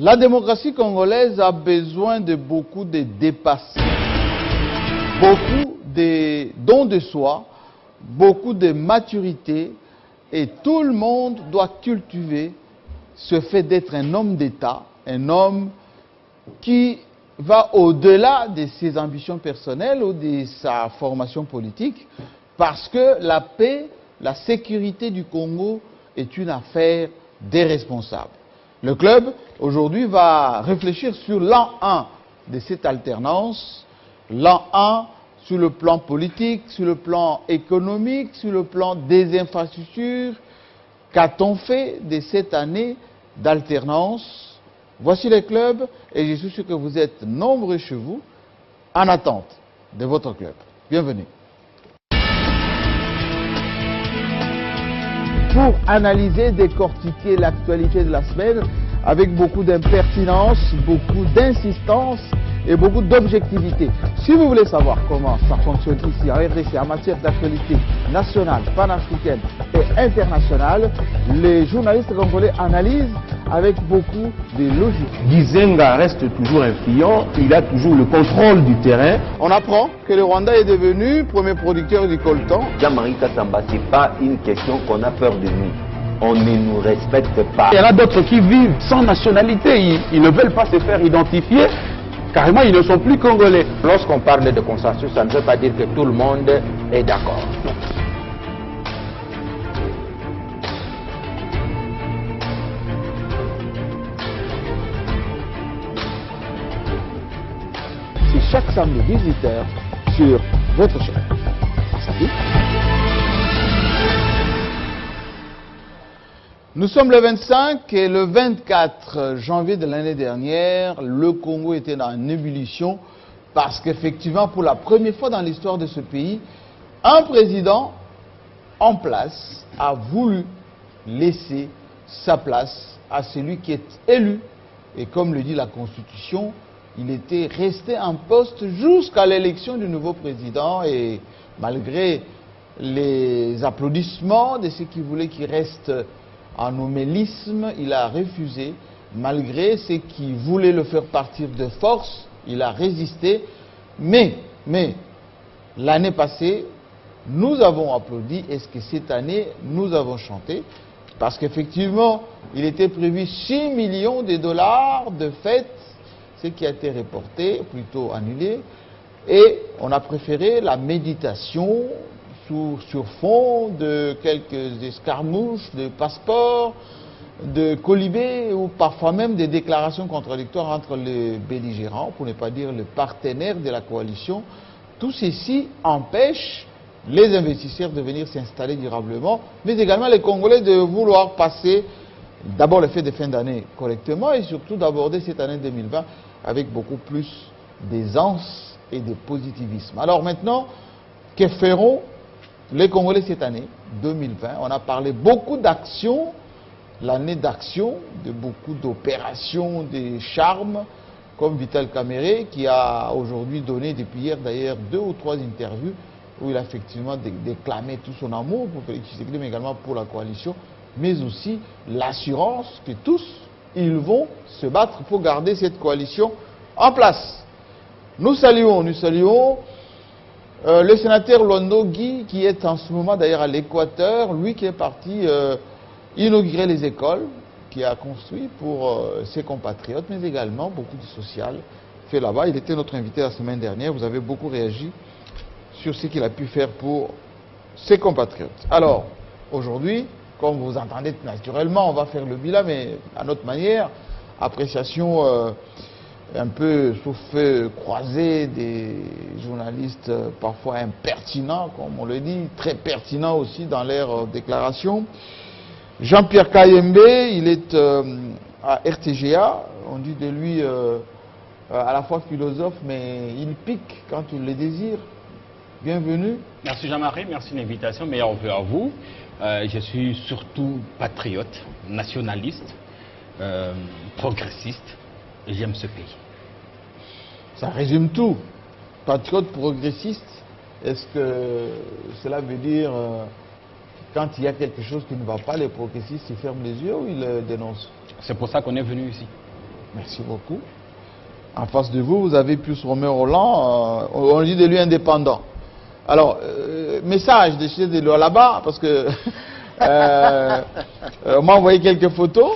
La démocratie congolaise a besoin de beaucoup de dépassements, beaucoup de dons de soi, beaucoup de maturité, et tout le monde doit cultiver ce fait d'être un homme d'État, un homme qui va au-delà de ses ambitions personnelles ou de sa formation politique, parce que la paix, la sécurité du Congo est une affaire des responsables. Le club, aujourd'hui, va réfléchir sur l'an 1 de cette alternance, l'an 1 sur le plan politique, sur le plan économique, sur le plan des infrastructures. Qu'a-t-on fait de cette année d'alternance? Voici les clubs et je suis sûr que vous êtes nombreux chez vous en attente de votre club. Bienvenue. Pour analyser, décortiquer l'actualité de la semaine avec beaucoup d'impertinence, beaucoup d'insistance et beaucoup d'objectivité. Si vous voulez savoir comment ça fonctionne ici en RDC en matière d'actualité nationale, panafricaine et internationale, les journalistes congolais analysent avec beaucoup de logique. Gizenga reste toujours influent, il a toujours le contrôle du terrain. On apprend que le Rwanda est devenu premier producteur du coltan. Jean-Marie Kassamba, ce n'est pas une question qu'on a peur de nous. On ne nous respecte pas. Il y en a d'autres qui vivent sans nationalité, ils ne veulent pas se faire identifier. Carrément, ils ne sont plus congolais. Lorsqu'on parle de consensus, ça ne veut pas dire que tout le monde est d'accord. C'est chaque samedi 18h sur votre chaîne. Salut. Nous sommes le 25 et le 24 janvier de l'année dernière, le Congo était dans une ébullition parce qu'effectivement, pour la première fois dans l'histoire de ce pays, un président en place a voulu laisser sa place à celui qui est élu. Et comme le dit la Constitution, il était resté en poste jusqu'à l'élection du nouveau président et malgré les applaudissements de ceux qui voulaient qu'il reste en homélisme, il a refusé, malgré ceux qui voulaient le faire partir de force, il a résisté. Mais l'année passée, nous avons applaudi. Est-ce que cette année, nous avons chanté? Parce qu'effectivement, il était prévu 6 millions de dollars de fêtes, ce qui a été reporté, plutôt annulé. Et on a préféré la méditation sur fond de quelques escarmouches, de passeports, de colibés ou parfois même des déclarations contradictoires entre les belligérants, pour ne pas dire les partenaires de la coalition. Tout ceci empêche les investisseurs de venir s'installer durablement, mais également les Congolais de vouloir passer d'abord les fêtes de fin d'année correctement et surtout d'aborder cette année 2020 avec beaucoup plus d'aisance et de positivisme. Alors maintenant, que feront les Congolais cette année 2020? On a parlé beaucoup d'actions, l'année d'action, de beaucoup d'opérations, de charmes, comme Vital Kamerhe qui a aujourd'hui donné depuis hier d'ailleurs 2 ou 3 interviews où il a effectivement déclamé tout son amour pour Félix Tshisekedi, mais également pour la coalition, mais aussi l'assurance que tous, ils vont se battre pour garder cette coalition en place. Nous saluons le sénateur Londo Guy, qui est en ce moment d'ailleurs à l'Équateur, lui qui est parti inaugurer les écoles, qui a construit pour ses compatriotes, mais également beaucoup de social fait là-bas. Il était notre invité la semaine dernière, vous avez beaucoup réagi sur ce qu'il a pu faire pour ses compatriotes. Alors, aujourd'hui, comme vous entendez naturellement, on va faire le bilan, mais à notre manière, appréciation un peu sous feu croisé des journalistes parfois impertinents, comme on le dit, très pertinents aussi dans leurs déclarations. Jean-Pierre Kayembe, il est à RTGA, on dit de lui à la fois philosophe, mais il pique quand il le désire. Bienvenue. Merci Jean-Marie, merci de l'invitation, meilleurs vœux à vous. Je suis surtout patriote, nationaliste, progressiste, et j'aime ce pays. Ça résume tout. Patriote, progressiste, est-ce que cela veut dire quand il y a quelque chose qui ne va pas, les progressistes ils ferment les yeux ou ils le dénoncent? C'est pour ça qu'on est venu ici. Merci beaucoup. En face de vous, vous avez Pius Romain Roland, on dit de lui indépendant. Alors, message de chez de là-bas, parce que on m'a envoyé quelques photos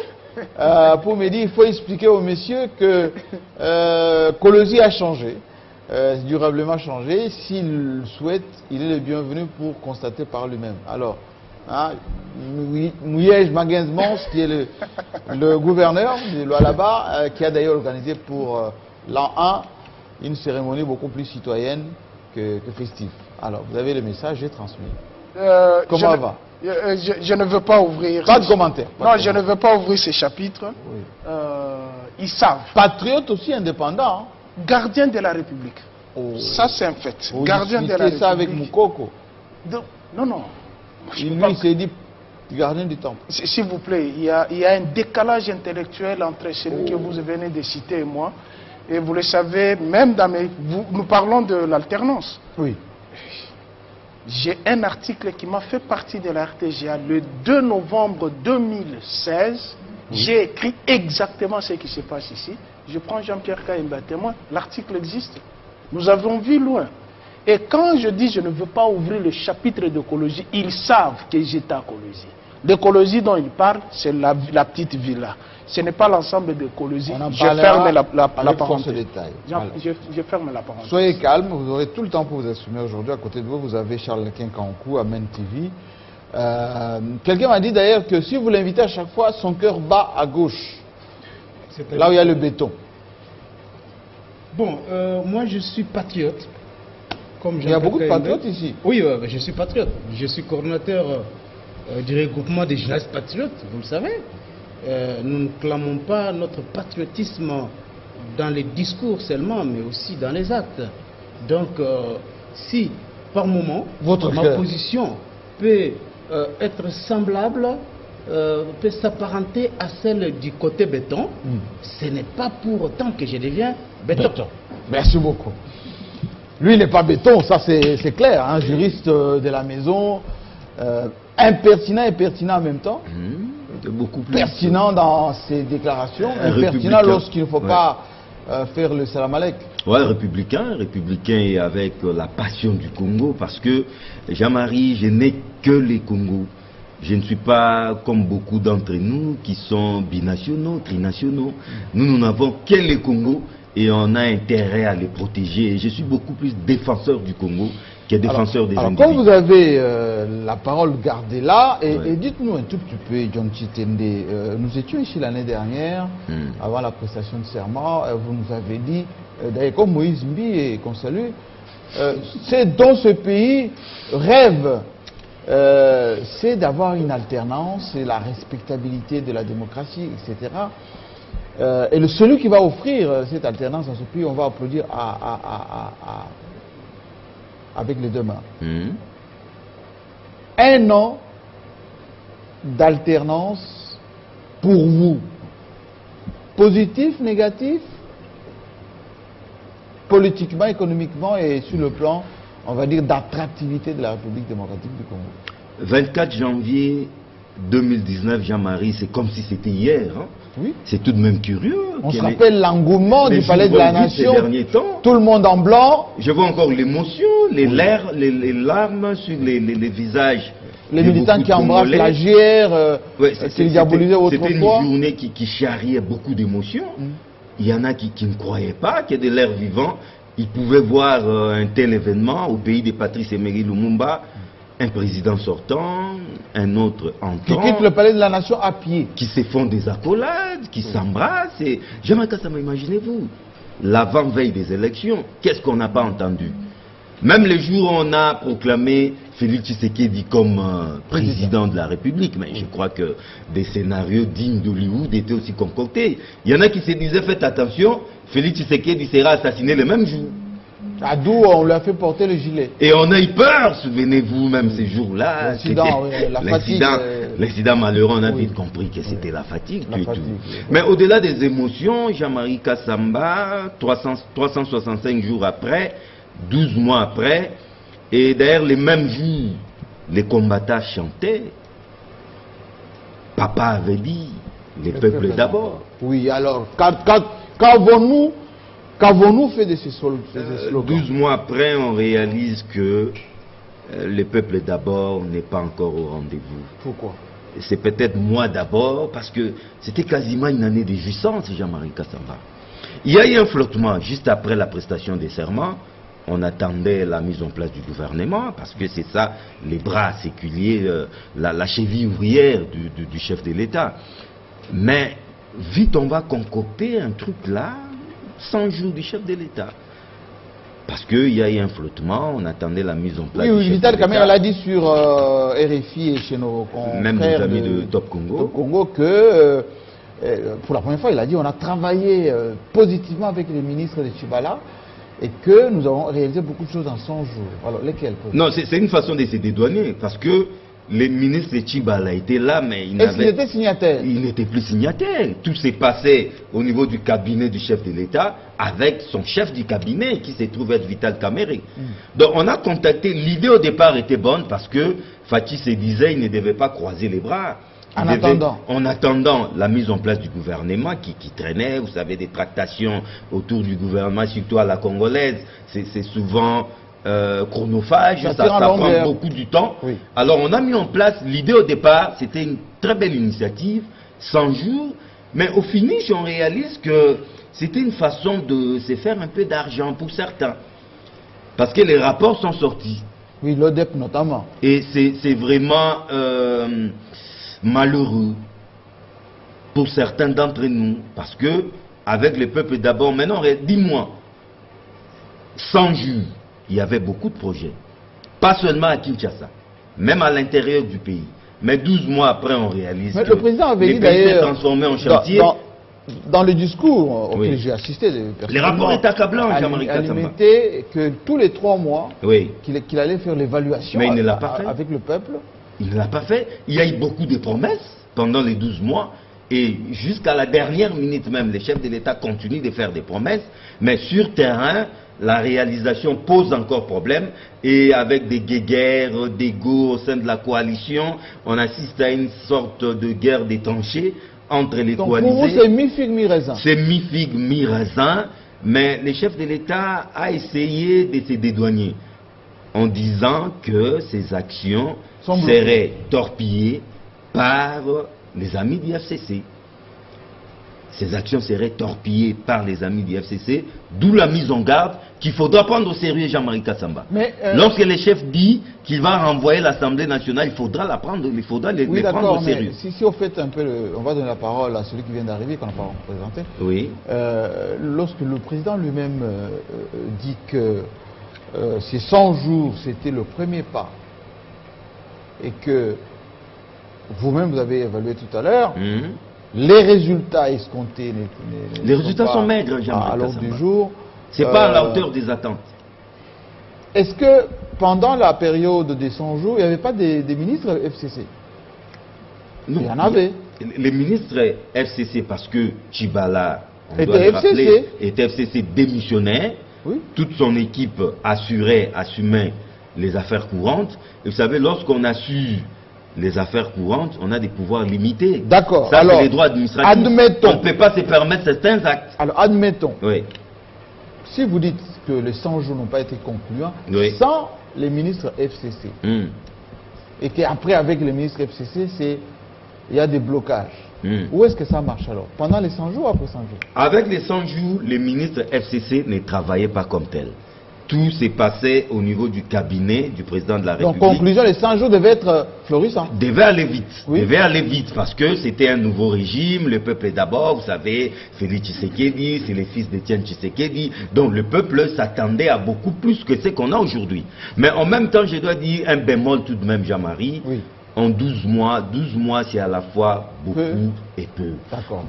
pour me dire il faut expliquer aux messieurs que Kolosi a changé, durablement changé. S'il souhaite, il est le bienvenu pour constater par lui-même. Alors, hein, Mouyej Maguenzmons, qui est le gouverneur de Lualaba, qui a d'ailleurs organisé pour l'an 1 une cérémonie beaucoup plus citoyenne que festive. Alors, vous avez le message, j'ai transmis. Comment va? Je ne veux pas ouvrir... Pas de commentaire. Non, je ne veux pas ouvrir ces chapitres. Oui. Ils savent. Patriote aussi indépendant. Hein? Gardien de la République. Oh. Ça, c'est un fait. Vous Gardien de la République. ça avec Moukoko. Non, non. Il s'est dit gardien du temple. S'il vous plaît, il y a un décalage intellectuel entre celui que vous venez de citer et moi. Et vous le savez, même dans nous parlons de l'alternance. Oui. J'ai un article qui m'a fait partie de la RTGA le 2 novembre 2016. Oui. J'ai écrit exactement ce qui se passe ici. Je prends Jean-Pierre Kaïmba témoin. L'article existe. Nous avons vu loin. Et quand je dis je ne veux pas ouvrir le chapitre d'écologie, ils savent que j'étais à Kolosi. L'écologie dont ils parlent, c'est la petite villa. Ce n'est pas l'ensemble de l'écologie. Je ferme la parenthèse. Je ferme la parenthèse. Soyez calme, vous aurez tout le temps pour vous exprimer aujourd'hui. À côté de vous, vous avez Charles Kinkankou, Amen TV. Quelqu'un m'a dit d'ailleurs que si vous l'invitez à chaque fois, son cœur bat à gauche. Là où il y a le béton. Bon, moi je suis patriote. Comme il y a beaucoup de patriotes ici. Oui, je suis patriote. Je suis coordonnateur du regroupement des journalistes patriotes, vous le savez. Nous ne clamons pas notre patriotisme dans les discours seulement, mais aussi dans les actes. Donc, si par moment, ma position peut être semblable, peut s'apparenter à celle du côté béton, ce n'est pas pour autant que je deviens béton. Merci beaucoup. Lui, il n'est pas béton, ça c'est clair, hein, juriste de la maison, impertinent et pertinent en même temps. Beaucoup plus pertinent dans ses déclarations, impertinent lorsqu'il ne faut pas faire le salam alek. Ouais, républicain et avec la passion du Congo, parce que Jean-Marie, je n'ai que les Congos. Je ne suis pas comme beaucoup d'entre nous qui sont binationaux, trinationaux. Nous n'avons que les Congos et on a intérêt à les protéger. Je suis beaucoup plus défenseur du Congo que défenseur des individus. Quand vous avez la parole, gardez-la et dites-nous un tout petit peu, John Chitende, nous étions ici l'année dernière, avant la prestation de serment, vous nous avez dit, d'ailleurs comme Moïse Mbi et qu'on salue, c'est dans ce pays rêve, c'est d'avoir une alternance, c'est la respectabilité de la démocratie, etc. Et celui qui va offrir cette alternance dans ce pays, on va applaudir avec les deux mains. Un an d'alternance pour vous, positif, négatif, politiquement, économiquement et sur le plan, on va dire, d'attractivité de la République démocratique du Congo. 24 janvier 2019, Jean-Marie, c'est comme si c'était hier. Hein? Oui. C'est tout de même curieux. On se rappelle l'engouement du Palais de la Nation. Tout le monde en blanc. Je vois encore l'émotion, les larmes sur les visages. Les militants qui embrassent la GR, qui diabolisaient autrefois. C'était une journée qui charriait beaucoup d'émotions. Il y en a qui ne croyaient pas qu'il y ait de l'air vivant. Ils pouvaient voir un tel événement au pays de Patrice Emery Lumumba. Un président sortant, un autre entrant. Qui quitte le Palais de la Nation à pied. Qui se font des accolades, qui s'embrassent. Jamais ça imaginez-vous. L'avant-veille des élections, qu'est-ce qu'on n'a pas entendu? Même le jour où on a proclamé Félix Tshisekedi comme président de la République, mais je crois que des scénarios dignes d'Hollywood étaient aussi concoctés. Il y en a qui se disaient, faites attention, Félix Tshisekedi sera assassiné le même jour. À Dou, on lui a fait porter le gilet. Et on a eu peur, souvenez-vous, même ces jours-là. L'accident malheureux, on a vite compris que c'était la fatigue. Mais au-delà des émotions, Jean-Marie Kassamba, 365 jours après, 12 mois après, et d'ailleurs les mêmes jours, les combattants chantaient. Papa avait dit, les peuples d'abord. Oui, alors, Qu'avons-nous fait de ces slogans? 12 mois après, on réalise que le peuple d'abord n'est pas encore au rendez-vous. Pourquoi? C'est peut-être moi d'abord, parce que c'était quasiment une année de jouissance, Jean-Marie Kassamba. Il y a eu un flottement juste après la prestation des serments. On attendait la mise en place du gouvernement, parce que c'est ça, les bras séculiers, la cheville ouvrière du chef de l'État. Mais vite, on va concocter un truc là, 100 jours du chef de l'État. Parce qu'il y a eu un flottement, on attendait la mise en place. Oui, Vital Kamerhe l'a dit sur RFI et chez nos confrères. Même nos amis de Top Congo. Top Congo que, pour la première fois, il a dit on a travaillé positivement avec les ministres de Tchibala et que nous avons réalisé beaucoup de choses en 100 jours. Alors, lesquelles? Non, c'est une façon de se dédouaner, parce que les ministres de Tchibala étaient là, mais ils étaient signataires? Ils n'étaient plus signataires. Tout s'est passé au niveau du cabinet du chef de l'État avec son chef du cabinet qui se trouve être Vital Kamerhe. Donc on a contacté, l'idée au départ était bonne parce que Fachi se disait qu'il ne devait pas croiser les bras. En attendant la mise en place du gouvernement qui traînait, vous savez, des tractations autour du gouvernement, surtout à la congolaise, c'est souvent chronophage, ça prend beaucoup du temps. Oui. Alors on a mis en place, l'idée au départ, c'était une très belle initiative, 100 jours, mais au finish on réalise que c'était une façon de se faire un peu d'argent pour certains. Parce que les rapports sont sortis. Oui, l'ODEP notamment. Et c'est vraiment malheureux pour certains d'entre nous, parce que avec le peuple d'abord, maintenant, dis-moi, 100 jours, il y avait beaucoup de projets. Pas seulement à Kinshasa, même à l'intérieur du pays. Mais 12 mois après, on réalise que le président avait dit d'ailleurs transformé en chantier. Dans le discours auquel j'ai assisté, les rapports étaient accablants, Jean-Marie Kassamba. Que tous les 3 mois, qu'il allait faire l'évaluation avec le peuple. Il ne l'a pas fait. Il y a eu beaucoup de promesses pendant les 12 mois. Et jusqu'à la dernière minute même, les chefs de l'État continuent de faire des promesses. Mais sur terrain, la réalisation pose encore problème. Et avec des guéguerres, d'ego au sein de la coalition, on assiste à une sorte de guerre des tranchées entre les coalisés. Pour vous, c'est mi-figue, mi-raisin. C'est mi-figue, mi-raisin. Mais le chef de l'État a essayé de se dédouaner en disant que ces actions seraient torpillées par les amis du FCC. Ces actions seraient torpillées par les amis du FCC, d'où la mise en garde qu'il faudra prendre au sérieux Jean-Marie Kassamba. Lorsque le chef dit qu'il va renvoyer l'Assemblée nationale, il faudra la prendre, il faudra les prendre au sérieux. Si on fait un peu, on va donner la parole à celui qui vient d'arriver, qu'on n'a pas présenté. Oui. Lorsque le président lui-même dit que ces 100 jours, c'était le premier pas, et que vous-même vous avez évalué tout à l'heure, les résultats escomptés les résultats sont maigres, à l'ordre du jour. C'est pas à la hauteur des attentes. Est-ce que pendant la période des 100 jours, il n'y avait pas des ministres FCC? Non, il y en avait. Les ministres FCC, parce que Tchibala, on était doit le rappeler, FCC. était FCC démissionnaire. Oui. Toute son équipe assumait les affaires courantes. Et vous savez, lorsqu'on assure les affaires courantes, on a des pouvoirs limités. D'accord. Ça, c'est les droits administratifs. Admettons. On ne peut pas se permettre certains actes. Alors, admettons. Oui. Si vous dites que les 100 jours n'ont pas été concluants, sans les ministres FCC, et qu'après, avec les ministres FCC, il y a des blocages. Où est-ce que ça marche alors? Pendant les 100 jours ou après 100 jours? Avec les 100 jours, les ministres FCC ne travaillaient pas comme tels. Tout s'est passé au niveau du cabinet du président de la République. Donc, conclusion, les 100 jours devaient être florissants. Devaient aller vite. Oui. Devaient aller vite parce que c'était un nouveau régime. Le peuple est d'abord, vous savez, Félix Tshisekedi, c'est le fils d'Étienne Tshisekedi. Donc, le peuple s'attendait à beaucoup plus que ce qu'on a aujourd'hui. Mais en même temps, je dois dire un bémol tout de même, Jean-Marie. Oui. En 12 mois, c'est à la fois beaucoup et peu.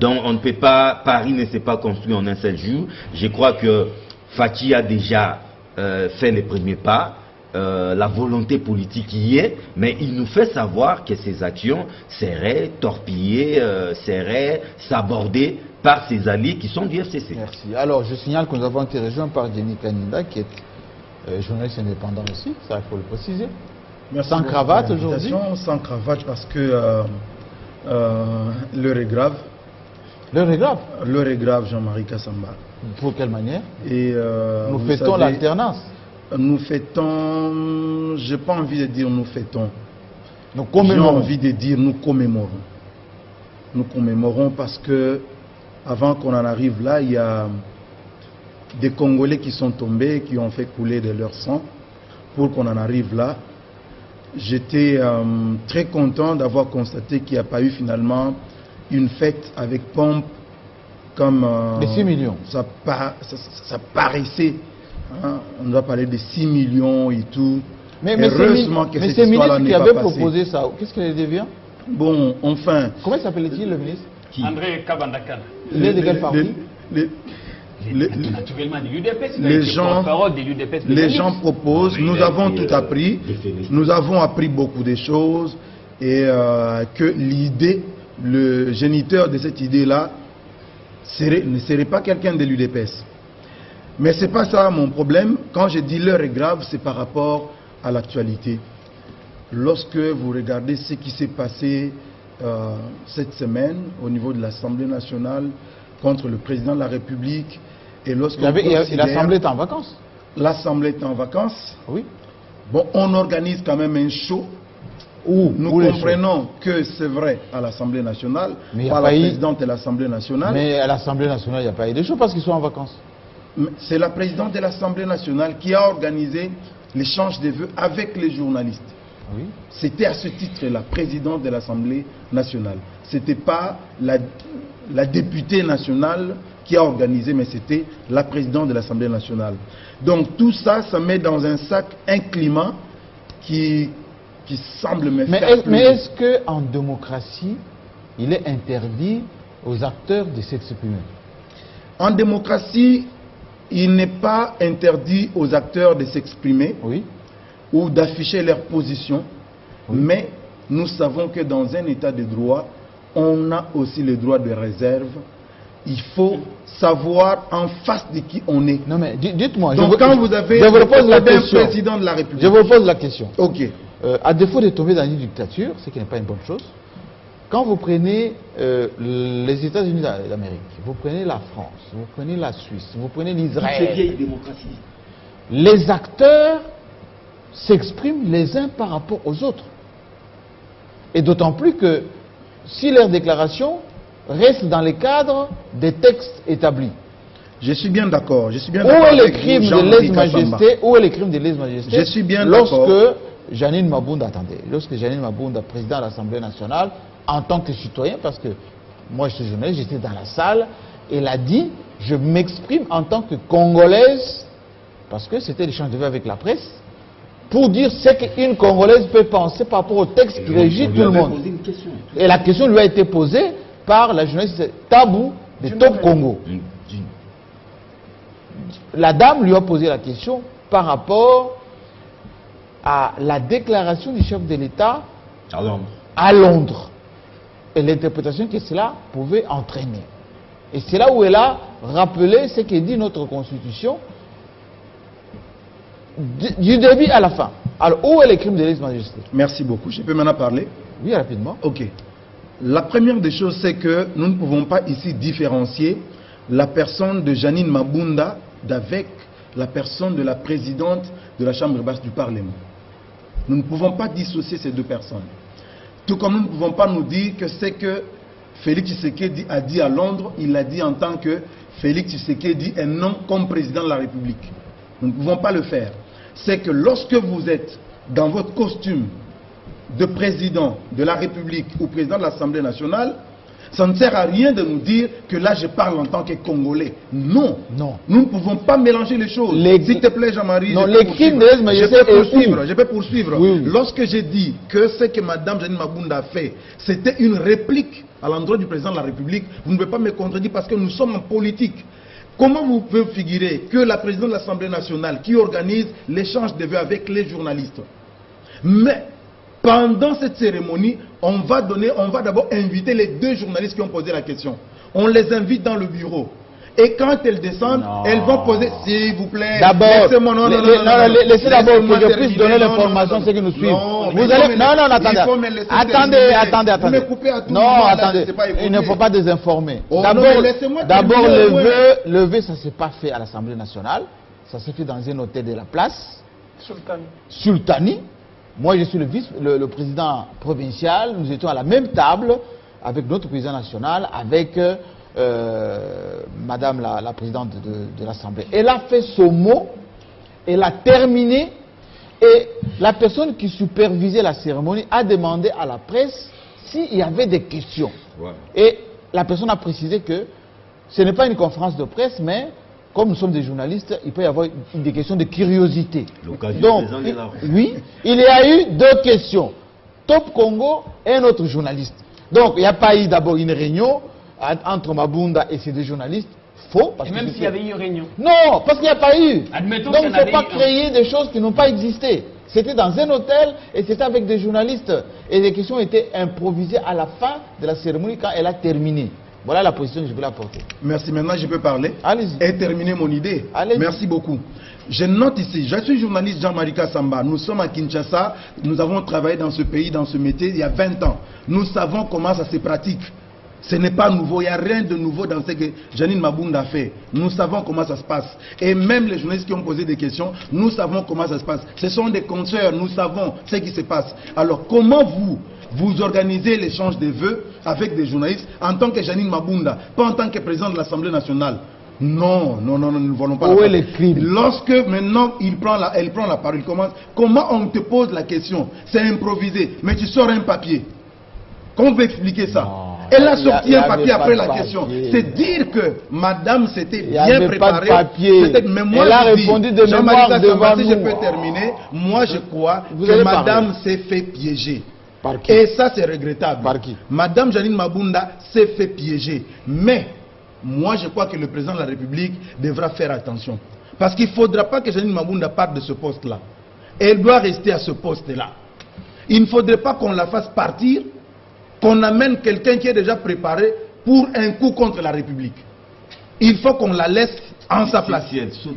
Donc, on ne peut pas, Paris ne s'est pas construit en un seul jour. Je crois que Fachi a déjà fait les premiers pas, la volonté politique y est, mais il nous fait savoir que ces actions seraient torpillées, seraient sabordées par ses alliés qui sont du FCC. Merci. Alors, je signale que nous avons été rejoints par Jenny Kaninda, qui est journaliste indépendant aussi, ça il faut le préciser. Merci sans cravate aujourd'hui? Sans cravate parce que l'heure est grave. L'heure est grave. L'heure est grave, Jean-Marie Kassamba. Pour quelle manière? Et nous vous fêtons savez, l'alternance. Nous fêtons, j'ai pas envie de dire nous fêtons. Nous J'ai commémorons. envie de dire nous commémorons. Nous commémorons parce que avant qu'on en arrive là, il y a des Congolais qui sont tombés, qui ont fait couler de leur sang pour qu'on en arrive là. J'étais très content d'avoir constaté qu'il n'y a pas eu finalement une fête avec pompe comme Les 6 millions. ça paraissait. Hein, on doit parler de 6 millions et tout. Mais heureusement que c'est cette le histoire-là ministre qui n'est avait pas passée. proposé ça. Qu'est-ce qu'il devient? Bon, enfin, Comment s'appelait-il, le ministre? André Kabandakana. Il est de quel parti? Naturellement, de l'UDPS. les gens, les gens proposent, nous avons tout appris, nous avons appris beaucoup de choses et que l'idée, le géniteur de cette idée-là ne serait pas quelqu'un de l'UDPS. Mais ce n'est pas ça mon problème. Quand je dis l'heure est grave, c'est par rapport à l'actualité. Lorsque vous regardez ce qui s'est passé cette semaine au niveau de l'Assemblée nationale contre le président de la République, et lorsque l'Assemblée est en vacances. L'Assemblée est en vacances. Oui. Bon, on organise quand même un show. Nous comprenons que c'est vrai à l'Assemblée nationale, mais par la présidente de l'Assemblée nationale. Mais à l'Assemblée nationale, il n'y a pas eu de show parce qu'ils sont en vacances. C'est la présidente de l'Assemblée nationale qui a organisé l'échange des vœux avec les journalistes. Oui. C'était à ce titre la présidente de l'Assemblée nationale. Ce n'était pas la députée nationale qui a organisé, mais c'était la présidente de l'Assemblée nationale. Donc tout ça, ça met dans un sac un climat qui semble me faire... Mais est-ce qu'en démocratie, il est interdit aux acteurs de s'exprimer? En démocratie, il n'est pas interdit aux acteurs de s'exprimer ou d'afficher leur position, mais nous savons que dans un état de droit, on a aussi le droit de réserve. Il faut savoir en face de qui on est. Non mais dites-moi, quand vous avez un président de la République... Je vous pose la question. Ok. À défaut de tomber dans une dictature, ce qui n'est pas une bonne chose, quand vous prenez les États-Unis d'Amérique, vous prenez la France, vous prenez la Suisse, vous prenez l'Israël, les acteurs s'expriment les uns par rapport aux autres. Et d'autant plus que si leurs déclarations restent dans les cadres des textes établis. Je suis bien d'accord. Où est le crime de lèse-majesté? Où est le crime de lèse-majesté? Je suis bien d'accord. Lorsque Janine Mabunda, attendez, lorsque Janine Mabunda, président de l'Assemblée nationale, en tant que citoyen, parce que moi je suis journaliste, j'étais dans la salle, elle a dit, je m'exprime en tant que Congolaise, parce que c'était l'échange de vues avec la presse, pour dire ce qu'une Congolaise peut penser par rapport au texte qui régit tout le monde. Et la question lui a été posée par la journaliste Tabou de Top Congo. La dame lui a posé la question par rapport à la déclaration du chef de l'État à Londres. Et l'interprétation que cela pouvait entraîner. Et c'est là où elle a rappelé ce que dit notre Constitution du début à la fin. Alors, où est le crime de lèse-majesté? Merci beaucoup. Je peux maintenant parler? Oui, rapidement. Ok. La première des choses, c'est que nous ne pouvons pas ici différencier la personne de Janine Mabunda d'avec la personne de la présidente de la Chambre basse du Parlement. Nous ne pouvons pas dissocier ces deux personnes. Tout comme nous ne pouvons pas nous dire que c'est que Félix Tshisekedi a dit à Londres, il l'a dit en tant que Félix Tshisekedi est non comme président de la République. Nous ne pouvons pas le faire. C'est que lorsque vous êtes dans votre costume de président de la République ou président de l'Assemblée nationale, ça ne sert à rien de nous dire que là je parle en tant que Congolais. Non. Nous ne pouvons pas mélanger les choses. S'il te plaît Jean-Marie, je peux poursuivre. Oui. Lorsque j'ai dit que ce que Mme Janine Mabunda a fait, c'était une réplique à l'endroit du président de la République, vous ne pouvez pas me contredire parce que nous sommes en politique. Comment vous pouvez figurer que la présidente de l'Assemblée nationale qui organise l'échange de vœux avec les journalistes, mais pendant cette cérémonie, on va d'abord inviter les deux journalistes qui ont posé la question. On les invite dans le bureau. Et quand elles descendent, Non. elles vont poser, s'il vous plaît, D'abord, laissez-moi, laissez d'abord que je puisse terminer. donner Non, l'information, non, ceux qui nous suivent. non, Vous il allez, faut me non, non, laisser- il faut me attendez, laisser attendez, terminer. attendez, Vous attendez. me coupez à tout Non, moment, là, attendez, je sais pas écouter. il ne faut pas désinformer. Oh, non, mais laissez-moi D'abord, terminer, au moins. le vœu, ça ne s'est pas fait à l'Assemblée nationale, ça s'est fait dans un hôtel de la place, Sultani. Moi, je suis le président provincial, nous étions à la même table avec notre président national, avec Madame la présidente de l'Assemblée. Elle a fait son mot, elle a terminé, et la personne qui supervisait la cérémonie a demandé à la presse s'il y avait des questions. Voilà. Et la personne a précisé que ce n'est pas une conférence de presse, mais comme nous sommes des journalistes, il peut y avoir des questions de curiosité. L'occasion Donc, présente est là. oui, il y a eu deux questions. Top Congo et un autre journaliste. Donc, il n'y a pas eu d'abord une réunion entre Mabunda et ces deux journalistes. Faux. Parce Et que même s'il y avait eu une réunion. Non, parce qu'il n'y a pas eu. Admettons Donc, qu'il il y ne en faut pas avait eu un. créer des choses qui n'ont pas existé. C'était dans un hôtel et c'était avec des journalistes. Et les questions étaient improvisées à la fin de la cérémonie quand elle a terminé. Voilà la position que je voulais apporter. Merci, maintenant je peux parler Allez-y. et terminer mon idée. Allez-y. Merci beaucoup. Je note ici, je suis journaliste Jean-Marie Kassamba. Nous sommes à Kinshasa, nous avons travaillé dans ce pays, dans ce métier il y a 20 ans. Nous savons comment ça se pratique. Ce n'est pas nouveau, il n'y a rien de nouveau dans ce que Janine Mabunda fait. Nous savons comment ça se passe. Et même les journalistes qui ont posé des questions, nous savons comment ça se passe. Ce sont des consoeurs, nous savons ce qui se passe. Alors comment vous organisez l'échange des vœux avec des journalistes en tant que Janine Mabunda, pas en tant que président de l'Assemblée nationale? Non, non, non, nous ne voulons pas. Où est le crime? Lorsque maintenant elle prend la parole, comment on te pose la question? C'est improvisé, mais tu sors un papier. Comment on veut expliquer ça? Non, elle a sorti un papier pas après de la papier. question. C'est dire que madame s'était Il y bien avait pas de préparée. papier. Mais moi, Elle a je dis, répondu de Jean-Marie mémoire Kassamba, devant si je nous. peux terminer, moi je crois Vous que allez madame parler. s'est fait piéger. Par qui? Et ça, c'est regrettable. Par qui? Madame Janine Mabunda s'est fait piéger. Mais, moi, je crois que le président de la République devra faire attention. Parce qu'il ne faudra pas que Janine Mabunda parte de ce poste-là. Elle doit rester à ce poste-là. Il ne faudrait pas qu'on la fasse partir, qu'on amène quelqu'un qui est déjà préparé pour un coup contre la République. Il faut qu'on la laisse en sa place.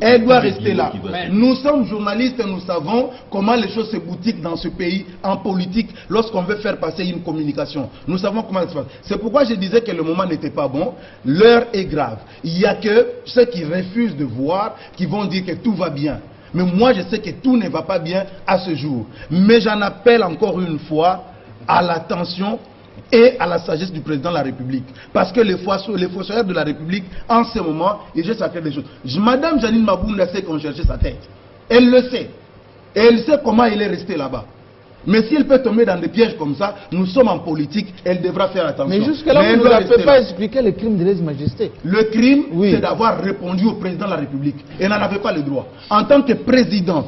Elle doit rester là. Nous sommes journalistes et nous savons comment les choses se boutiquent dans ce pays en politique lorsqu'on veut faire passer une communication. Nous savons comment ça se passe. C'est pourquoi je disais que le moment n'était pas bon. L'heure est grave. Il n'y a que ceux qui refusent de voir qui vont dire que tout va bien. Mais moi je sais que tout ne va pas bien à ce jour. Mais j'en appelle encore une fois à l'attention et à la sagesse du président de la République. Parce que les fossoyeurs de la République, en ce moment, ils cherchent à faire des choses. Madame Janine Mabunda sait qu'on cherchait sa tête. Elle le sait. Et elle sait comment il est resté là-bas. Mais si elle peut tomber dans des pièges comme ça, nous sommes en politique, elle devra faire attention. Mais jusque-là, vous ne nous avez pas expliqué le crime de lèse-majesté. Le crime, Oui. c'est d'avoir répondu au président de la République. Elle n'en avait pas le droit. En tant que président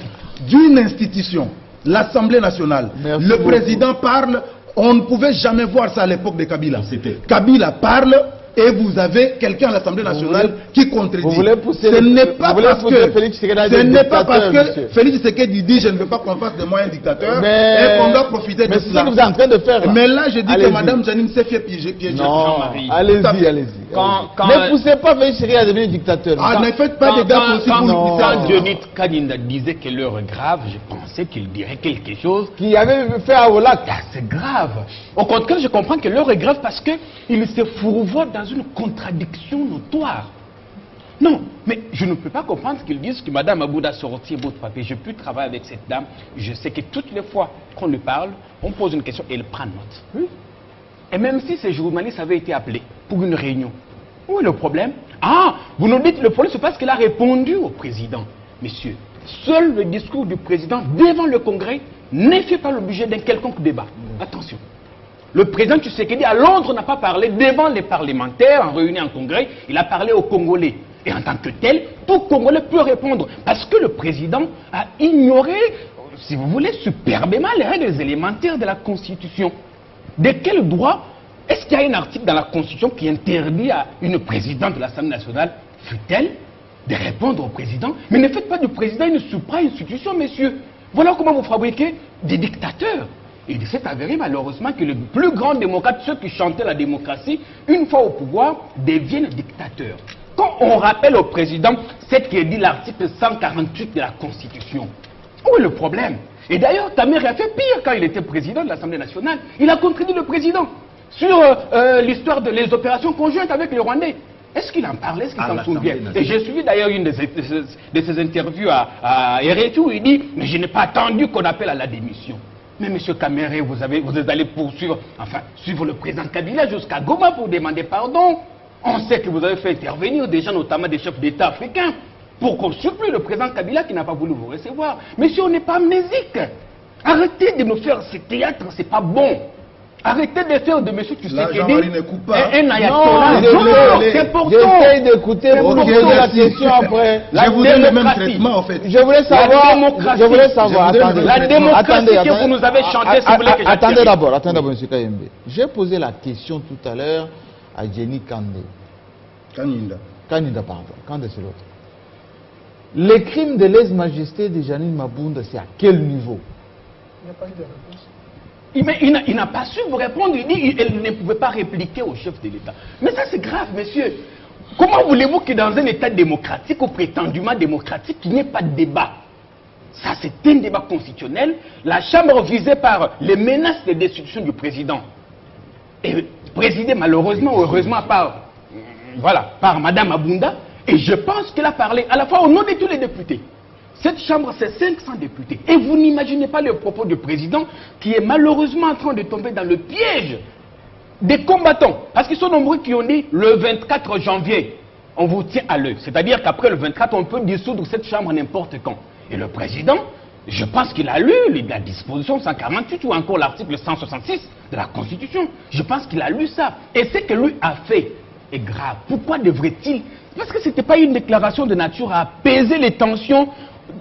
d'une institution, l'Assemblée nationale, Merci le beaucoup. président parle. On ne pouvait jamais voir ça à l'époque de Kabila. C'était. Kabila parle et vous avez quelqu'un à l'Assemblée nationale qui contredit. vous voulez pousser Ce le- n'est vous pas voulez parce pousser que Félix Tshisekedi à ce être n'est pas parce dictateur, que monsieur. Félix Tshisekedi dit je ne veux pas qu'on fasse de moi un dictateur Mais- et qu'on doit profiter mais de c'est cela. ce que vous êtes en train de faire là. Mais là je dis que Allez-y. Madame Janine s'est fait piéger. Non, Jean-Marie. allez-y, Tout à fait. allez-y. Quand- Ne poussez pas Félix Tshisekedi à devenir dictateur. Ah, ne faites pas des gars aussi pour non. nous Quand pousser. Dionys Kadinda disait que l'heure est grave, je pensais qu'il dirait quelque chose. Qui avait fait à Olak. Ah, c'est grave. Au contraire, je comprends que l'heure est grave parce qu'il se fourvoie dans une contradiction notoire. Non, mais je ne peux pas comprendre qu'ils disent que Madame Mabunda a sorti votre papier. J'ai pu travailler avec cette dame. Je sais que toutes les fois qu'on lui parle, on pose une question et elle prend note. Oui. Et même si ces journalistes avaient été appelés pour une réunion, où est le problème? Ah, vous nous dites le problème, c'est parce qu'elle a répondu au président. Messieurs, seul le discours du président devant le Congrès ne fait pas l'objet d'un quelconque débat. Attention. Le président Tshisekedi à Londres n'a pas parlé devant les parlementaires en réunion en Congrès, il a parlé aux Congolais. Et en tant que tel, tout Congolais peut répondre. Parce que le président a ignoré, si vous voulez, superbement les règles élémentaires de la Constitution. De quel droit est-ce qu'il y a un article dans la Constitution qui interdit à une présidente de l'Assemblée nationale, fut-elle, de répondre au président? Mais ne faites pas du président une supra-institution, messieurs. Voilà comment vous fabriquez des dictateurs. Et il s'est avéré malheureusement que les plus grands démocrates, ceux qui chantaient la démocratie, une fois au pouvoir, deviennent dictateurs. quand on rappelle au président ce qui dit l'article 148 de la Constitution, où est le problème? Et d'ailleurs, Kamerhe a fait pire quand il était président de l'Assemblée nationale. Il a contredit le président sur l'histoire des opérations conjointes avec les Rwandais. Est-ce qu'il en parlait? Est-ce qu'il s'en souvient? Et j'ai suivi d'ailleurs une de ses interviews à RFI où il dit « Mais je n'ai pas attendu qu'on appelle à la démission ». Mais M. Kamerhe, vous êtes allé poursuivre, enfin, suivre le président Kabila jusqu'à Goma pour demander pardon. On sait que vous avez fait intervenir des gens, notamment des chefs d'État africains, pour qu'on supplie le président Kabila qui n'a pas voulu vous recevoir. Monsieur, on n'est pas amnésique. Arrêtez de nous faire ce théâtre, c'est pas bon. Arrêtez de faire de M. Tshisekedi un ayatollah. Non, j'essaie d'écouter, vous nous posez la question après. Je voudrais le même traitement en fait. Je voulais savoir, la démocratie que vous nous avez chantée, si vous voulez que attendez d'abord, M. Kayembe. J'ai posé la question tout à l'heure à Jenny Kandé. Kaninda, pardon. Kandé, c'est l'autre. Les crimes de lèse-majesté de Janine Mabunda, c'est à quel niveau? Il n'y a pas eu de réponse. Mais il n'a pas su vous répondre. Il dit qu'il ne pouvait pas répliquer au chef de l'État. Mais ça, c'est grave, monsieur. Comment voulez-vous que dans un État démocratique ou prétendument démocratique, il n'y ait pas de débat? Ça, c'est un débat constitutionnel. La Chambre visée par les menaces de destitution du président est présidée malheureusement ou heureusement par Mme Mabunda. Et je pense qu'elle a parlé à la fois au nom de tous les députés. Cette Chambre, c'est 500 députés. Et vous n'imaginez pas le propos du président qui est malheureusement en train de tomber dans le piège des combattants. Parce qu'ils sont nombreux qui ont dit le 24 janvier, on vous tient à l'œil. C'est-à-dire qu'après le 24, on peut dissoudre cette Chambre n'importe quand. Et le président, je pense qu'il a lu la disposition 148 ou encore l'article 166 de la Constitution. Je pense qu'il a lu ça. Et ce que lui a fait est grave. Pourquoi devrait-il? Parce que ce n'était pas une déclaration de nature à apaiser les tensions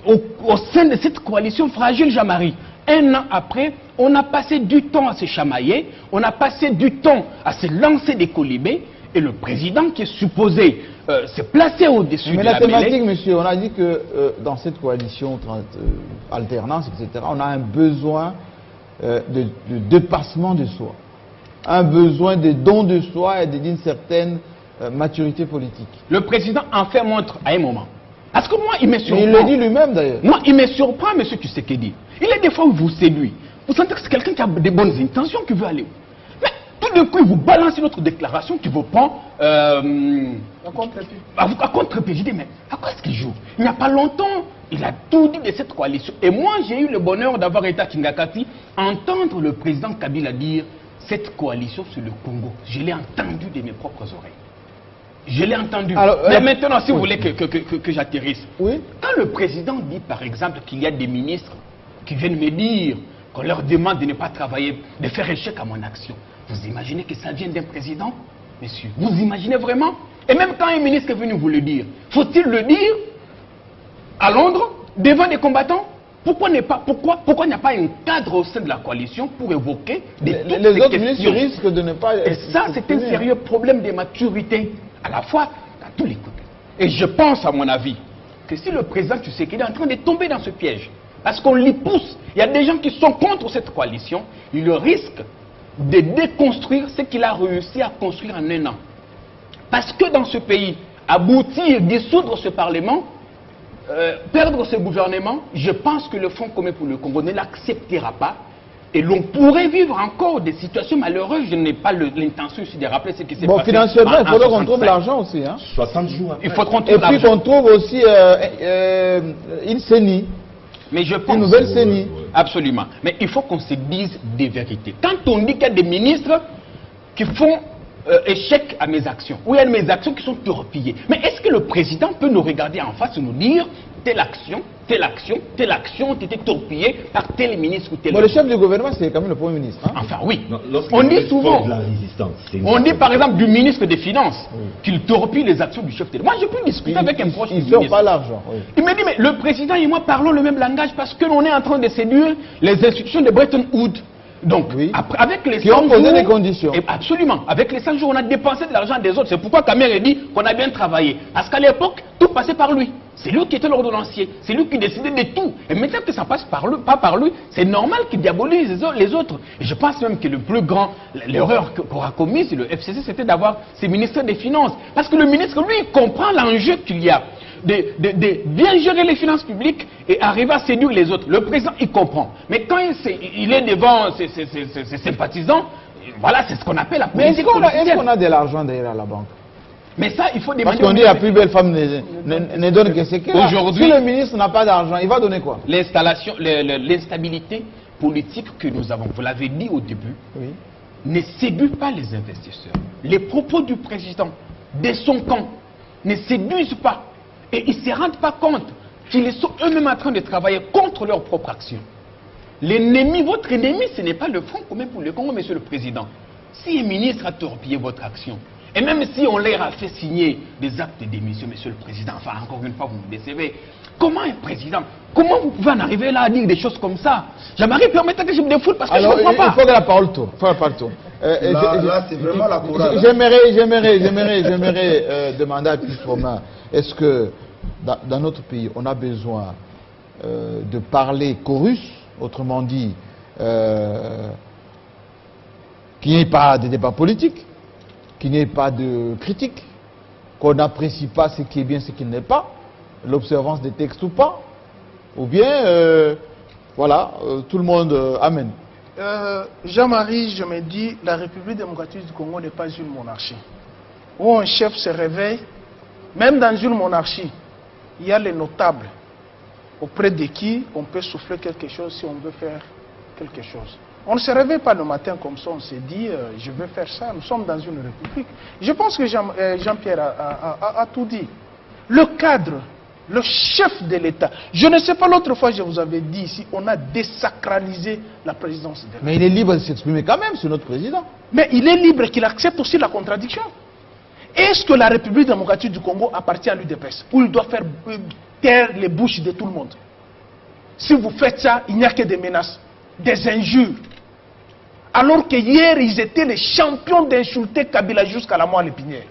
au sein de cette coalition fragile, Jean-Marie. Un an après, on a passé du temps à se chamailler, on a passé du temps à se lancer des colibés, et le président qui est supposé se placer au-dessus de la mêlée... Mais la thématique, monsieur, on a dit que dans cette coalition alternance, etc., on a un besoin de dépassement de soi, un besoin de don de soi et d'une certaine maturité politique. Le président en fait montre à un moment. Parce que moi, il me surprend. Il le dit lui-même d'ailleurs. Moi, il me surprend, M. Tshisekedi. Il est des fois où il vous séduit. Vous sentez que c'est quelqu'un qui a des bonnes intentions, qui veut aller. Mais tout d'un coup, il vous balance une autre déclaration qui vous prend à contre-pied. Je dis, mais à quoi est-ce qu'il joue? Il n'y a pas longtemps, il a tout dit de cette coalition. Et moi, j'ai eu le bonheur d'avoir été à Kingakati, entendre le président Kabila dire cette coalition sur le Congo. Je l'ai entendu de mes propres oreilles. Je l'ai entendu. Alors, mais maintenant, si vous voulez que j'atterrisse, quand le président dit par exemple qu'il y a des ministres qui viennent me dire qu'on leur demande de ne pas travailler, de faire échec à mon action, vous imaginez que ça vient d'un président, messieurs? Vous imaginez vraiment? Et même quand un ministre est venu vous le dire, faut-il le dire à Londres, devant des combattants? Pourquoi il n'y a pas un cadre au sein de la coalition pour évoquer les autres ministres risquent de ne pas... Et ça, c'est un sérieux problème de maturité, à la fois à tous les côtés. Et je pense, à mon avis, que si le président Tshisekedi est en train de tomber dans ce piège, parce qu'on l'y pousse, il y a des gens qui sont contre cette coalition, il risque de déconstruire ce qu'il a réussi à construire en un an. Parce que dans ce pays, aboutir, dissoudre ce Parlement, perdre ce gouvernement, je pense que le Fonds commun pour le Congo ne l'acceptera pas. Et l'on pourrait vivre encore des situations malheureuses. Je n'ai pas l'intention ici de rappeler ce qui s'est passé. Financièrement, il faudra qu'on trouve l'argent aussi. Hein. 60 jours après. Il faut qu'on trouve l'argent. Et puis qu'on trouve aussi une CENI. Mais je pense... Une nouvelle CENI. Absolument. Mais il faut qu'on se dise des vérités. Quand on dit qu'il y a des ministres qui font échec à mes actions, ou il y a mes actions qui sont torpillées, mais est-ce que le président peut nous regarder en face et nous dire telle action ont été torpillées par tel ministre ou tel... Le chef du gouvernement, c'est quand même le Premier ministre. Hein? Enfin, oui. Non, on dit souvent... On dit par exemple du ministre des Finances qu'il torpille les actions du chef de l'État. Moi, je peux discuter avec un proche ministre. Il ne sort pas l'argent. Oui. Il me dit, mais le président et moi parlons le même langage parce que l'on est en train de séduire les institutions de Bretton Woods. Donc, avec les 100 jours... Qui ont posé des conditions. Absolument. Avec les 100 jours, on a dépensé de l'argent des autres. C'est pourquoi Kamerhe dit qu'on a bien travaillé. Parce qu'à l'époque, tout passait par lui. C'est lui qui était l'ordonnancier, c'est lui qui décidait de tout. Et maintenant que ça passe par lui, pas par lui, c'est normal qu'il diabolise les autres. Et je pense même que le plus grand, l'erreur qu'aura commise le FCC, c'était d'avoir ses ministres des Finances. Parce que le ministre, lui, il comprend l'enjeu qu'il y a de bien gérer les finances publiques et arriver à séduire les autres. Le président, il comprend. Mais quand il est devant ses sympathisants, voilà, c'est ce qu'on appelle la politique politicienne. Est-ce qu'on a de l'argent derrière à la banque? Mais ça, il faut demander. Parce qu'on dit la plus belle femme ne donne que ce qu'elle a. Aujourd'hui, si le ministre n'a pas d'argent, il va donner quoi? L'instabilité politique que nous avons, vous l'avez dit au début, ne séduit pas les investisseurs. Les propos du président, de son camp, ne séduisent pas. Et ils ne se rendent pas compte qu'ils sont eux-mêmes en train de travailler contre leur propre action. L'ennemi, votre ennemi, ce n'est pas le Front commun pour le Congo, monsieur le président. Si un ministre a torpillé votre action, et même si on leur a fait signer des actes de démission, monsieur le président, enfin encore une fois vous me décevez, comment un président, comment vous pouvez en arriver là à dire des choses comme ça? Jean-Marie, permettez que je me défoule parce que je ne comprends pas. Il faut que la parole tourne. Là, c'est vraiment la courage. J'aimerais demander à Pifoma, est-ce que dans notre pays, on a besoin de parler chorus, autrement dit, qu'il n'y ait pas de débat politique, qu'il n'y ait pas de critique, qu'on n'apprécie pas ce qui est bien, ce qui n'est pas, l'observance des textes ou pas, ou bien, voilà, tout le monde amène. Jean-Marie, je me dis, la République démocratique du Congo n'est pas une monarchie. Où un chef se réveille, même dans une monarchie, il y a les notables auprès de qui on peut souffler quelque chose si on veut faire quelque chose. On ne se réveille pas le matin comme ça, on se dit je veux faire ça, nous sommes dans une république. Je pense que Jean-Pierre a tout dit. Le cadre, le chef de l'État, je ne sais pas, l'autre fois je vous avais dit ici, on a désacralisé la présidence de l'État. Mais il est libre de s'exprimer quand même, c'est notre président. Mais il est libre qu'il accepte aussi la contradiction. Est-ce que la République démocratique du Congo appartient à l'UDPS, où il doit faire taire les bouches de tout le monde? Si vous faites ça, il n'y a que des menaces, des injures. Alors que hier, ils étaient les champions d'insulter Kabila jusqu'à la moelle épinière.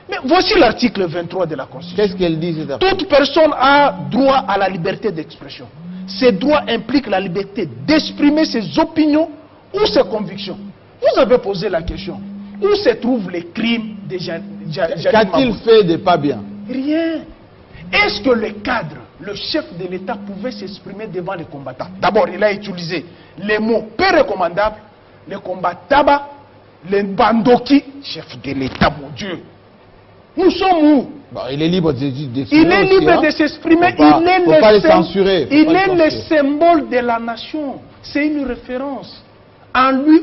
Mais voici l'article 23 de la Constitution. Qu'est-ce qu'elle dit, cette article? Toute personne a droit à la liberté d'expression. Ces droits impliquent la liberté d'exprimer ses opinions ou ses convictions. Vous avez posé la question. Où se trouvent les crimes de Janine Mabunda? Qu'a-t-il fait de pas bien? Rien. Est-ce que le cadre, le chef de l'État pouvait s'exprimer devant les combattants? D'abord, il a utilisé les mots peu recommandables, les combattants, les bandoki, chef de l'État, mon Dieu. Nous sommes où? Bon, il est libre de s'exprimer. Il est libre de s'exprimer. Il ne faut pas le censurer. Il est le symbole de la nation. C'est une référence. En lui,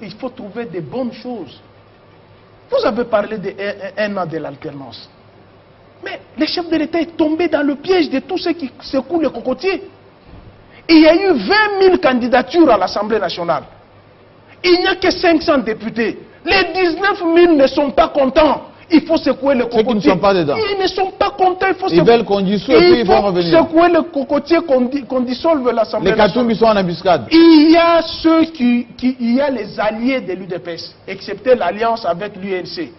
il faut trouver des bonnes choses. Vous avez parlé d'un an de l'alternance. Mais le chef de l'État est tombé dans le piège de tous ceux qui secouent le cocotier. Il y a eu 20 000 candidatures à l'Assemblée nationale. Il n'y a que 500 députés. Les 19 000 ne sont pas contents. Il faut secouer le cocotier. Ceux qui ne sont pas dedans. Ils ne sont pas contents. Ils veulent qu'on dissolve et puis ils vont revenir. Il faut secouer le cocotier, qu'on dissolve l'Assemblée nationale. Les Katoum, ils sont en embuscade. Il y a ceux il y a les alliés de l'UDPS, excepté l'alliance avec l'UNC,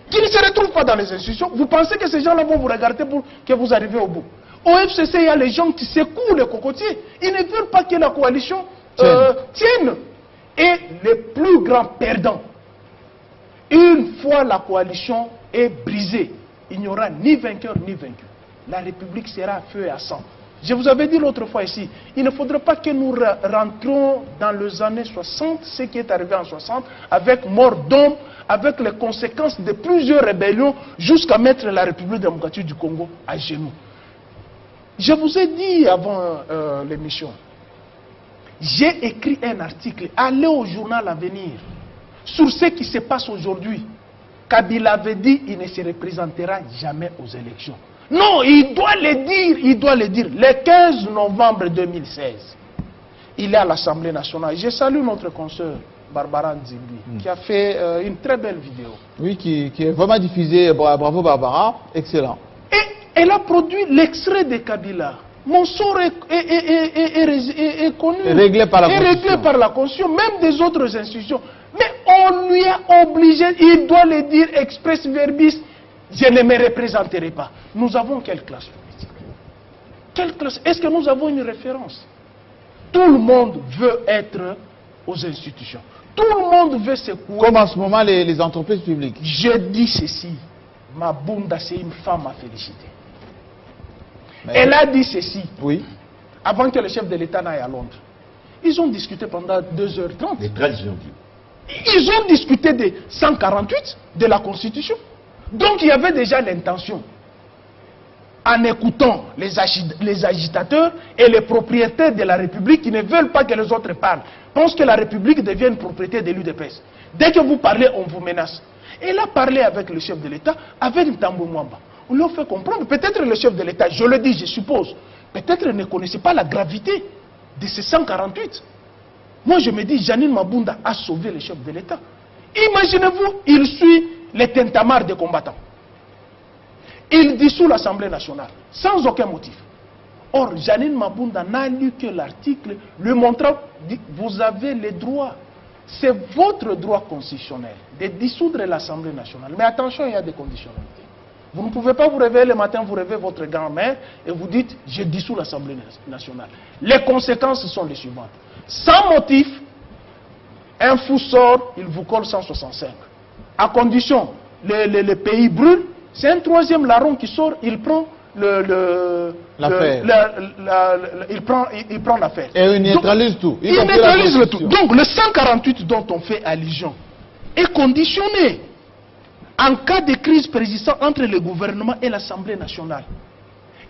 qui ne se retrouvent pas dans les institutions. Vous pensez que ces gens-là vont vous regarder pour que vous arriviez au bout? Au FCC, il y a les gens qui secouent le cocotier. Ils ne veulent pas que la coalition tienne. Et les plus grands perdants, une fois la coalition est brisée, il n'y aura ni vainqueur ni vaincu. La République sera à feu et à sang. Je vous avais dit l'autre fois ici, il ne faudrait pas que nous rentrions dans les années 60, ce qui est arrivé en 60, avec mort d'hommes, avec les conséquences de plusieurs rébellions, jusqu'à mettre la République démocratique du Congo à genoux. Je vous ai dit avant l'émission, j'ai écrit un article, allez au journal Avenir, sur ce qui se passe aujourd'hui. Kabila avait dit qu'il ne se représentera jamais aux élections. Non, il doit le dire, Le 15 novembre 2016, il est à l'Assemblée nationale. Je salue notre consoeur Barbara Nzimbi, qui a fait une très belle vidéo. Oui, qui est vraiment diffusée. Bravo Barbara, excellent. Et elle a produit l'extrait de Kabila. Mon sort est connu. Réglé par la Constitution. Réglé par la Constitution, même des autres institutions. Mais on lui a obligé, il doit le dire express verbis. je ne me représenterai pas. Nous avons quelle classe politique? Quelle classe? Est-ce que nous avons une référence? Tout le monde veut être aux institutions. Tout le monde veut secouer. Comme en ce moment les entreprises publiques. Je dis ceci, Mabunda, c'est une femme à féliciter. Mais- Elle a dit ceci, Oui. avant que le chef de l'État n'aille à Londres. Ils ont discuté pendant 2h30. Le 13 janvier. Ils ont discuté de 148 de la Constitution. Donc il y avait déjà l'intention, en écoutant les agitateurs et les propriétaires de la République qui ne veulent pas que les autres parlent, pensent que la République devient une propriété de l'UDPS. Dès que vous parlez, on vous menace. Elle a parlé avec le chef de l'État, avec Ntambo Mwamba. On lui a fait comprendre, peut-être le chef de l'État, je le dis, je suppose, peut-être ne connaissait pas la gravité de ces 148. Moi, je me dis, Janine Mabunda a sauvé le chef de l'État. Imaginez-vous, il suit les tintamarres des combattants. Il dissout l'Assemblée nationale, sans aucun motif. Or, Janine Mabunda n'a lu que l'article lui montrant, dit, vous avez les droits. C'est votre droit constitutionnel de dissoudre l'Assemblée nationale. Mais attention, il y a des conditionnalités. Vous ne pouvez pas vous réveiller le matin, vous rêvez votre grand-mère et vous dites, je dissous l'Assemblée nationale. Les conséquences sont les suivantes. Sans motif, un fou sort, il vous colle 165. À condition, le pays brûle, c'est un troisième larron qui sort, il prend l'affaire. Il prend l'affaire. Et il neutralise tout. Il neutralise le tout. Donc le 148 dont on fait allusion est conditionné en cas de crise persistante entre le gouvernement et l'Assemblée nationale.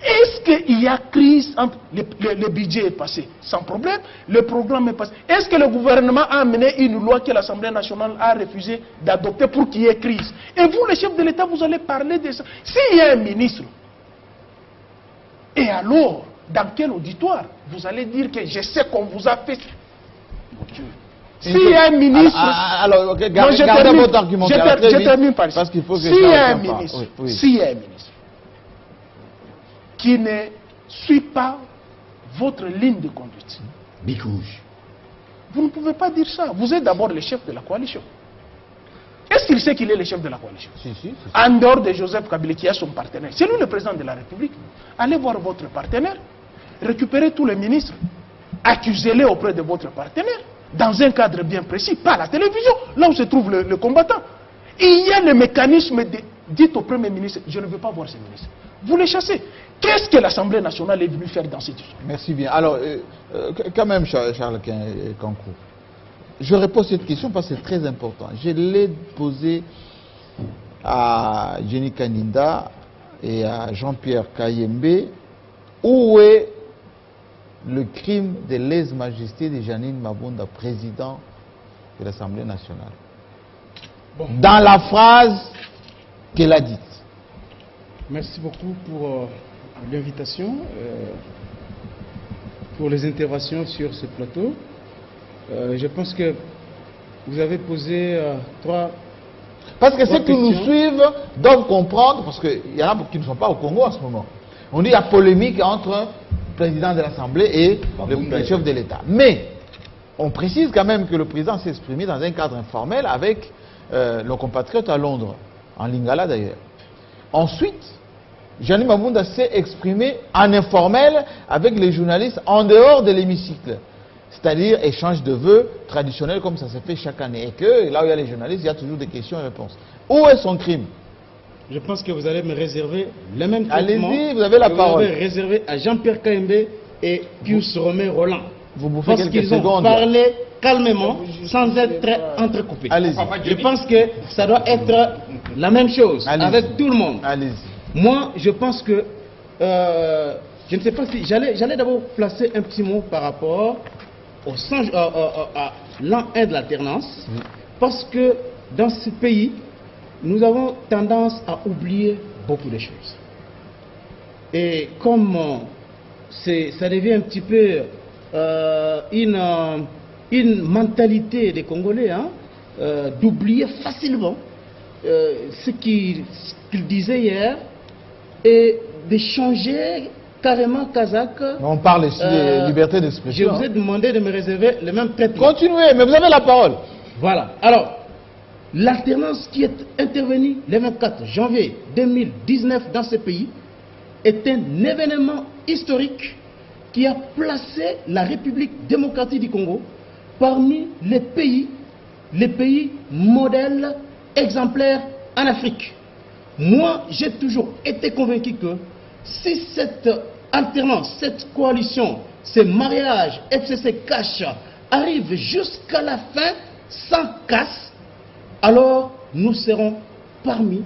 Est-ce qu'il y a crise entre le budget est passé sans problème, le programme est passé. Est-ce que le gouvernement a amené une loi que l'Assemblée nationale a refusé d'adopter pour qu'il y ait crise? Et vous, le chef de l'État, vous allez parler de ça. S'il y a un ministre, et alors, dans quel auditoire vous allez dire que je sais qu'on vous a fait? Mon Dieu. S'il y a un ministre... Alors, okay, gardez votre argumentaire. Je termine par ici. Parce qu'il faut que s'il y a un ministre, s'il y a un ministre qui ne suit pas votre ligne de conduite, Bicouche. vous ne pouvez pas dire ça. Vous êtes d'abord le chef de la coalition. Est-ce qu'il sait qu'il est le chef de la coalition? Si. En dehors de Joseph Kabila qui est son partenaire. C'est lui le président de la République. Allez voir votre partenaire, récupérez tous les ministres, accusez-les auprès de votre partenaire, dans un cadre bien précis, pas à la télévision, là où se trouve le combattant. Il y a le mécanisme de... Dites au Premier ministre, je ne veux pas voir ces ministres. Vous les chassez. Qu'est-ce que l'Assemblée nationale est venue faire dans cette histoire? Merci bien. Alors, quand même, Charles Kankou, je repose cette question parce que c'est très important. Je l'ai posée à Jenny Kaninda et à Jean-Pierre Kayembe. Où est le crime de lèse-majesté de Janine Mabunda, président de l'Assemblée nationale? Bon. Dans la phrase qu'elle a dite. Merci beaucoup pour l'invitation, pour les interventions sur ce plateau. Je pense que vous avez posé trois Parce que ceux qui nous questions. suivent doivent comprendre, parce qu'il y en a qui ne sont pas au Congo en ce moment. On dit qu'il y a polémique entre le président de l'Assemblée et le chef de l'État. Mais on précise quand même que le président s'est exprimé dans un cadre informel avec nos compatriotes à Londres, en Lingala d'ailleurs. Ensuite, Janine Mabunda s'est exprimé en informel avec les journalistes en dehors de l'hémicycle. C'est-à-dire échange de vœux traditionnels comme ça se fait chaque année. Et que là où il y a les journalistes, il y a toujours des questions et réponses. Où est son crime? Je pense que vous allez me réserver le même traitement. Allez-y, vous avez la parole. Vous avez réservé à Jean-Pierre Kayembe et Pius Romé Roland. Vous bouffez Parce quelques qu'ils ont secondes. parlé calmement, sans être entrecoupés. Allez-y. Je pense que ça doit être la même chose Allez-y. avec tout le monde. Allez-y. Moi, je pense que... je ne sais pas si... J'allais d'abord placer un petit mot par rapport à l'an 1 de l'alternance. Parce que dans ce pays, nous avons tendance à oublier beaucoup de choses. Et comme ça devient un petit peu une mentalité des Congolais, hein, d'oublier facilement ce qu'ils disaient hier et de changer carrément kazakh. On parle ici de liberté d'expression. Je vous ai demandé de me réserver le même traitement. Continuez, mais vous avez la parole. Voilà. Alors, l'alternance qui est intervenue le 24 janvier 2019 dans ce pays est un événement historique qui a placé la République démocratique du Congo parmi les pays modèles exemplaires en Afrique. Moi, j'ai toujours été convaincu que si cette alternance, cette coalition, ce mariage FCC-Cash arrive jusqu'à la fin sans casse, alors nous serons parmi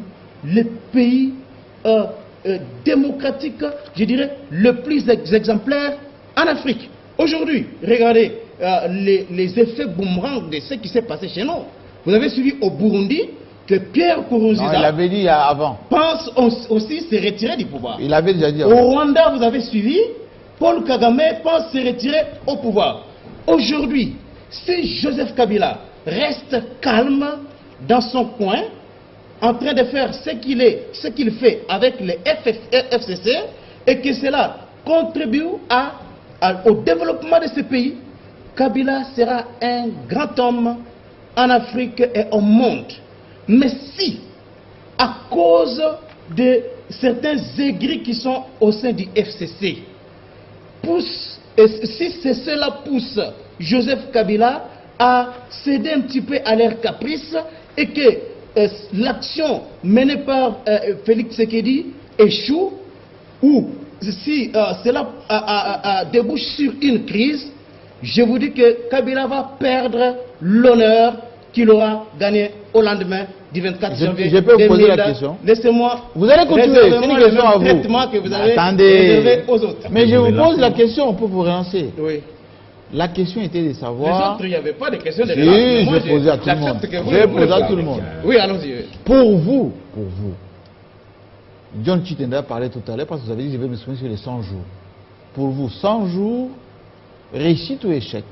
les pays démocratiques, je dirais, le plus exemplaires en Afrique. Aujourd'hui, regardez les effets boomerang de ce qui s'est passé chez nous. Vous avez suivi au Burundi que Pierre Nkurunziza, il l'avait dit avant, pense aussi se retirer du pouvoir. Il avait déjà dit Au avant. Rwanda, vous avez suivi, Paul Kagame pense se retirer au pouvoir. Aujourd'hui, si Joseph Kabila reste calme dans son coin, en train de faire ce qu'il fait avec les FCC, et que cela contribue au développement de ce pays, Kabila sera un grand homme en Afrique et au monde. Mais si, à cause de certains aigris qui sont au sein du FCC, si cela pousse Joseph Kabila à céder un petit peu à leurs caprices et que l'action menée par Félix Tshisekedi échoue, ou si cela débouche sur une crise, je vous dis que Kabila va perdre l'honneur qu'il aura gagné au lendemain du 24 janvier. Je peux vous poser la question. Laissez-moi. Vous allez continuer, c'est une question à vous. Traitement que vous avez Attendez. réservé aux autres. Mais je vous pose la question pour vous relancer. Oui. La question était de Les savoir... autres, il n'y avait pas de question de Si, relance. je vais poser à tout le monde. j'accepte que vous Je vais le poser à posez. tout le monde. Oui, allons-y. Pour vous, John Chitenda parlait tout à l'heure parce que vous avez dit je vais m'exprimer sur les 100 jours. Pour vous, 100 jours, réussite ou échec?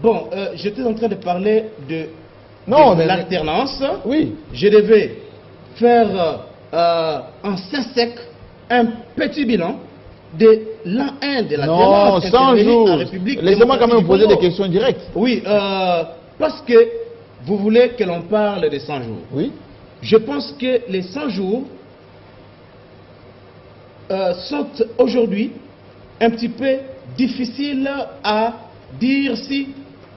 Bon, j'étais en train de parler de l'alternance. Oui. Je devais faire en 5 sec un petit bilan de l'an 1 de Non, l'alternance 100 jours. en République Laissez-moi quand même vous démocratique poser du des Congo. questions directes. Oui, parce que vous voulez que l'on parle de 100 jours. Oui. Je pense que les 100 jours sont aujourd'hui un petit peu difficiles à dire si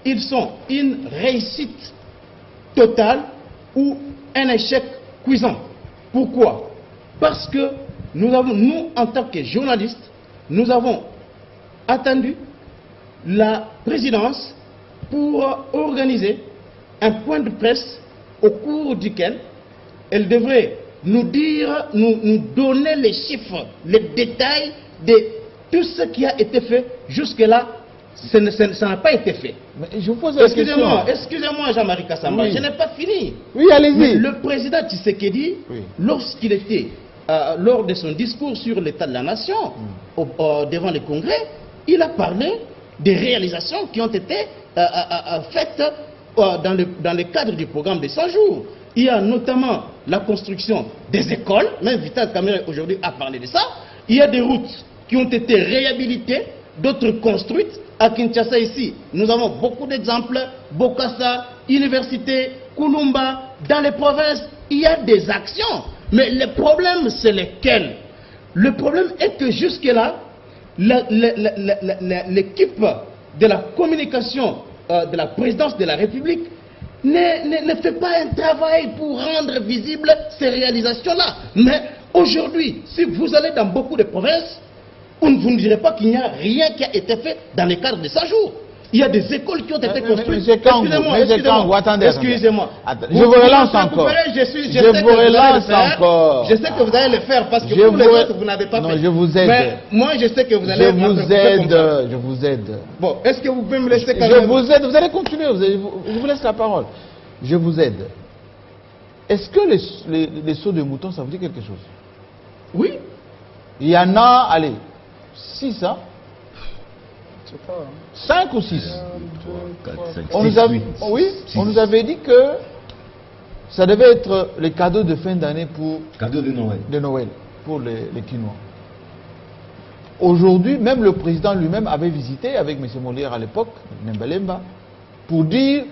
ils sont une réussite totale ou un échec cuisant. Pourquoi? Parce que nous, en tant que journalistes, nous avons attendu la présidence pour organiser un point de presse au cours duquel elle devrait nous dire, nous donner les chiffres, les détails de tout ce qui a été fait jusque-là. Ça n'a pas été fait. Mais je vous pose la question. Excusez-moi, Jean-Marie Kassamba, Oui. je n'ai pas fini. Oui, allez-y. Le président Tshisekedi, Oui. lorsqu'il était, lors de son discours sur l'état de la nation, devant le Congrès, il a parlé des réalisations qui ont été faites dans le cadre du programme de 100 jours. Il y a notamment la construction des écoles, même Vital Kamerhe aujourd'hui a parlé de ça. Il y a des routes qui ont été réhabilitées, d'autres construites. À Kinshasa ici, nous avons beaucoup d'exemples. Bokassa, Université, Kulumba, dans les provinces, il y a des actions. Mais le problème, c'est lequel? Le problème est que jusque-là, l'équipe de la communication de la présidence de la République ne fait pas un travail pour rendre visibles ces réalisations-là. Mais aujourd'hui, si vous allez dans beaucoup de provinces, vous ne direz pas qu'il n'y a rien qui a été fait dans le cadre de 100 jours. Il y a des écoles qui ont été construites. Excusez-moi. Je vous relance encore. Je vous relance encore. Je sais que vous allez le faire parce que pour les autres, vous n'avez pas fait. Non, je vous aide. Mais moi, je sais que vous allez Je vous aide. Bon, est-ce que vous pouvez me laisser quand Je même... vous aide. Vous allez continuer. Je vous laisse la parole. Je vous aide. Est-ce que les sauts de moutons, ça vous dit quelque chose? Oui. Il y en a, allez, 6, hein? 5 ou 6? 4, 5, 6, 8. On nous avait dit que ça devait être les cadeaux de fin d'année pour Cadeau de Noël. Pour les Quinois. Aujourd'hui, même le président lui-même avait visité avec M. Molière à l'époque, Nembalemba, pour dire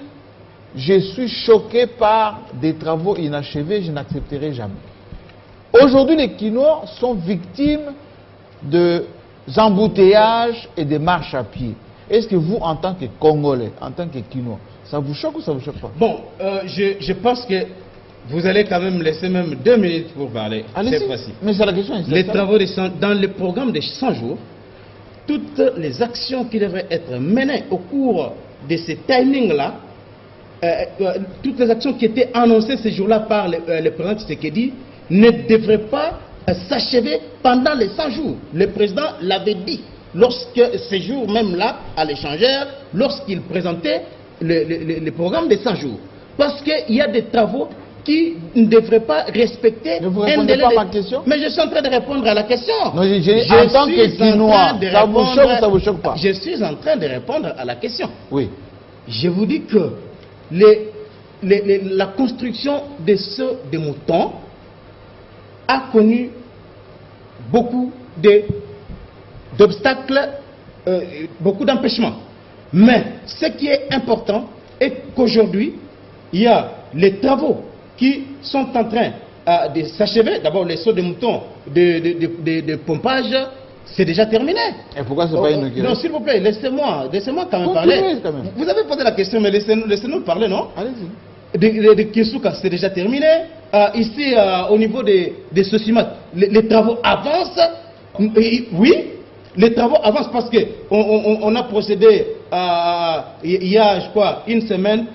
je suis choqué par des travaux inachevés, je n'accepterai jamais. Aujourd'hui, les Kinois sont victimes de embouteillages et des marches à pied. Est-ce que vous, en tant que Congolais, en tant que Kinois, ça vous choque ou ça vous choque pas? Bon, je pense que vous allez quand même laisser même 2 minutes pour parler cette fois-ci. Mais c'est la question. Les travaux dans le programme des 100 jours, toutes les actions qui devraient être menées au cours de ces timings-là, toutes les actions qui étaient annoncées ces jours-là par le président Tshisekedi ne devraient pas s'achever pendant les 100 jours. Le président l'avait dit lorsque ces jours même-là, à l'échangeur, lorsqu'il présentait le programme des 100 jours. Parce qu'il y a des travaux qui ne devraient pas respecter ne vous répondez pas à ma question? Mais je suis en train de répondre à la question. Non, en tant que Kinois, ça vous choque ou ça vous choque pas? Je suis en train de répondre à la question. Oui. Je vous dis que la construction de ce moutons a connu beaucoup d'obstacles, beaucoup d'empêchements. Mais ce qui est important est qu'aujourd'hui, il y a les travaux qui sont en train de s'achever. D'abord, les sauts de moutons de pompage, c'est déjà terminé. Et pourquoi c'est pas inauguré? Non, s'il vous plaît, laissez-moi quand même parler. Quand même. Vous avez posé la question, mais laissez-nous parler, non? Allez-y. De Kisuka, c'est déjà terminé. Ici, au niveau des Sosimat, les travaux avancent. Oui, les travaux avancent parce qu'on a procédé il y a, je crois, une semaine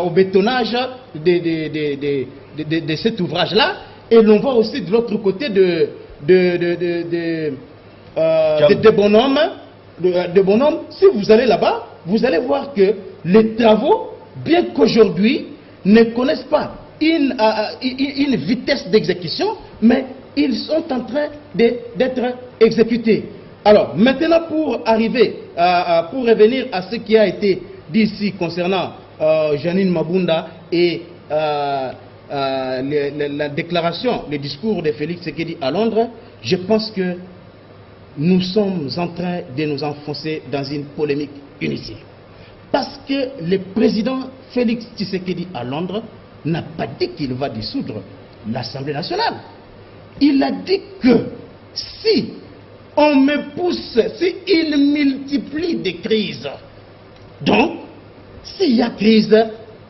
au bétonnage de cet ouvrage-là. Et l'on voit aussi de l'autre côté de bonhommes. Si vous allez là-bas, vous allez voir que les travaux, bien qu'aujourd'hui, ne connaissent pas une vitesse d'exécution, mais ils sont en train d'être exécutés. Alors, maintenant, pour revenir à ce qui a été dit ici concernant Janine Mabunda et la déclaration, le discours de Félix Tshisekedi à Londres, je pense que nous sommes en train de nous enfoncer dans une polémique inutile. Parce que le président Félix Tshisekedi à Londres n'a pas dit qu'il va dissoudre l'Assemblée nationale. Il a dit que si on me pousse, si il multiplie des crises, donc s'il y a crise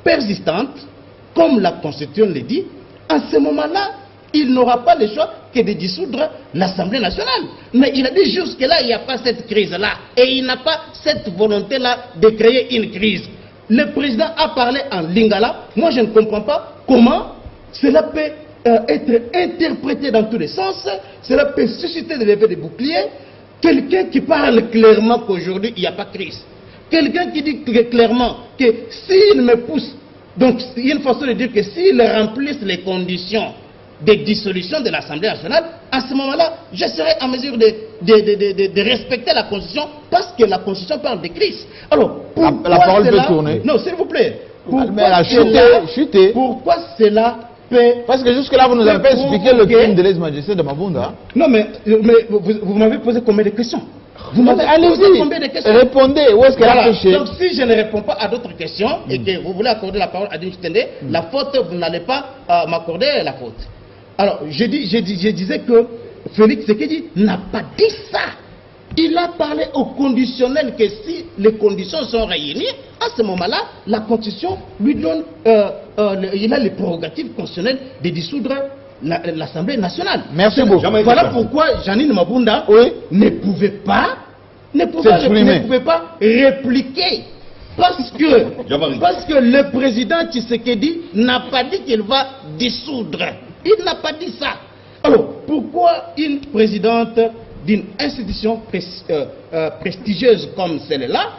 persistante, comme la Constitution le dit, à ce moment-là, il n'aura pas le choix que de dissoudre l'Assemblée nationale. Mais il a dit jusque-là, il n'y a pas cette crise-là. Et il n'a pas cette volonté-là de créer une crise. Le président a parlé en lingala. Moi, je ne comprends pas comment cela peut être interprété dans tous les sens. Cela peut susciter des effets de bouclier. Quelqu'un qui parle clairement qu'aujourd'hui, il n'y a pas de crise. Quelqu'un qui dit clairement que s'il me pousse, donc il y a une façon de dire que s'il remplisse les conditions de dissolution de l'Assemblée nationale, à ce moment-là, je serai en mesure de respecter la Constitution parce que la Constitution parle de crise. Alors, la parole peut tourner. Non, s'il vous plaît. Mais elle a chuté. Pourquoi cela peut... Parce que jusque-là, vous nous avez pas expliqué le crime de lèse-majesté de Mabunda. Non, mais vous m'avez posé combien de questions? Vous m'avez posé combien de questions? Répondez, où est-ce qu'elle a péché? Donc si je ne réponds pas à d'autres questions et que vous voulez accorder la parole à Denis Tende, la faute, vous n'allez pas m'accorder la faute. Alors, je disais que Félix Tshisekedi n'a pas dit ça. Il a parlé au conditionnel que si les conditions sont réunies, à ce moment-là, la Constitution lui donne, il a les prérogatives constitutionnelles de dissoudre l'Assemblée nationale. Merci beaucoup. Voilà pourquoi Janine Mabunda ne pouvait pas répliquer. Parce que le président Tshisekedi n'a pas dit qu'il va dissoudre. Il n'a pas dit ça. Alors, pourquoi une présidente d'une institution prestigieuse comme celle-là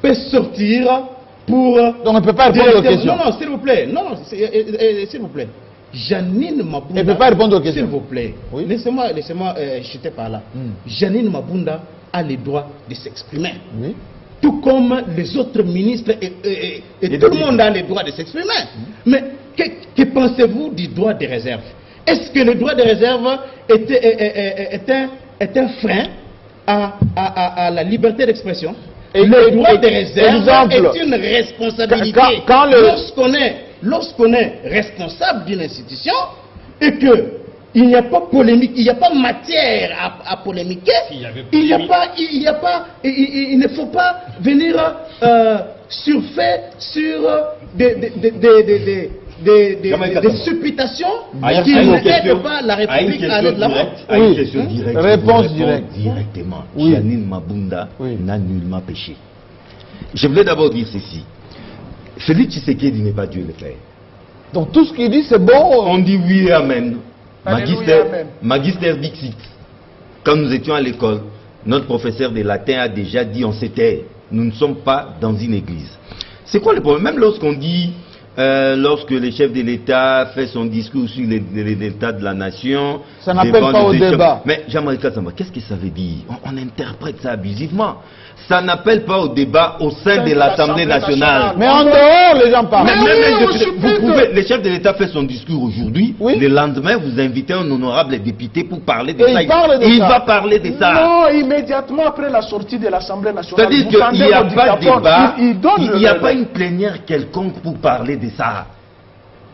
peut sortir pour... Donc on ne peut pas répondre aux questions. Non, s'il vous plaît. Non, s'il vous plaît. Janine Mabunda... Elle ne peut pas répondre aux questions. S'il vous plaît. Oui? Laissez-moi chuter par là. Janine Mabunda a le droit de s'exprimer. Oui. Tout comme les autres ministres et tout le monde a le droit de s'exprimer. Mais que pensez-vous du droit de réserve? Est-ce que le droit de réserve est un frein à la liberté d'expression? Et le droit de réserve exemple, est une responsabilité. Lorsqu'on est responsable d'une institution et que il n'y a pas polémique, il n'y a pas matière à polémiquer, il ne faut pas venir surfer sur des supputations qui ne mettent pas la République à aller de l'avant. Une question directe. Réponse directe. Directement. Oui. Janine Mabunda Oui. n'a nullement péché. Je voulais d'abord dire ceci. Félix Tshisekedi n'est pas Dieu le Père. Donc tout ce qu'il dit, c'est bon. On dit oui et amen. Alléluia, amen. Magister Dixit. Quand nous étions à l'école, notre professeur de latin a déjà dit on s'était. Nous ne sommes pas dans une église. C'est quoi le problème? Même lorsqu'on dit, lorsque le chef de l'État fait son discours sur l'état de la nation, Ça n'appelle pas au débat. Mais Jean-Marie Kassamba, qu'est-ce que ça veut dire? On interprète ça abusivement. Ça n'appelle pas au débat au sein de l'Assemblée nationale. Mais en dehors, les gens parlent. Vous pouvez, le chef de l'État fait son discours aujourd'hui, Oui. le lendemain, vous invitez un honorable député pour parler de Et ça. il parle de Il ça. va parler de ça. Non, immédiatement après la sortie de l'Assemblée nationale. C'est-à-dire vous qu'il tendez n'y a votre pas de dictaphone, débat, il il n'y a pas une plénière quelconque pour parler de ça.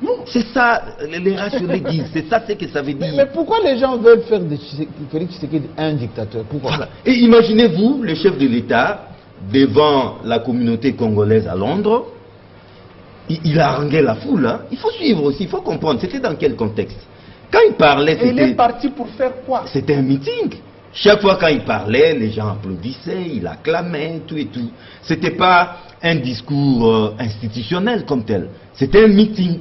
Non. C'est ça, les rationnels disent, c'est ça ce que ça veut dire. Mais pourquoi les gens veulent faire de Félix Tshisekedi un dictateur? Pourquoi? Voilà. Et imaginez-vous le chef de l'État devant la communauté congolaise à Londres, il a harangué la foule. Hein. Il faut suivre aussi, il faut comprendre. C'était dans quel contexte? Quand il parlait, Et il est parti pour faire quoi? c'était un meeting. Chaque fois quand il parlait, les gens applaudissaient, il acclamait, tout et tout. C'était pas un discours institutionnel comme tel. C'était un meeting.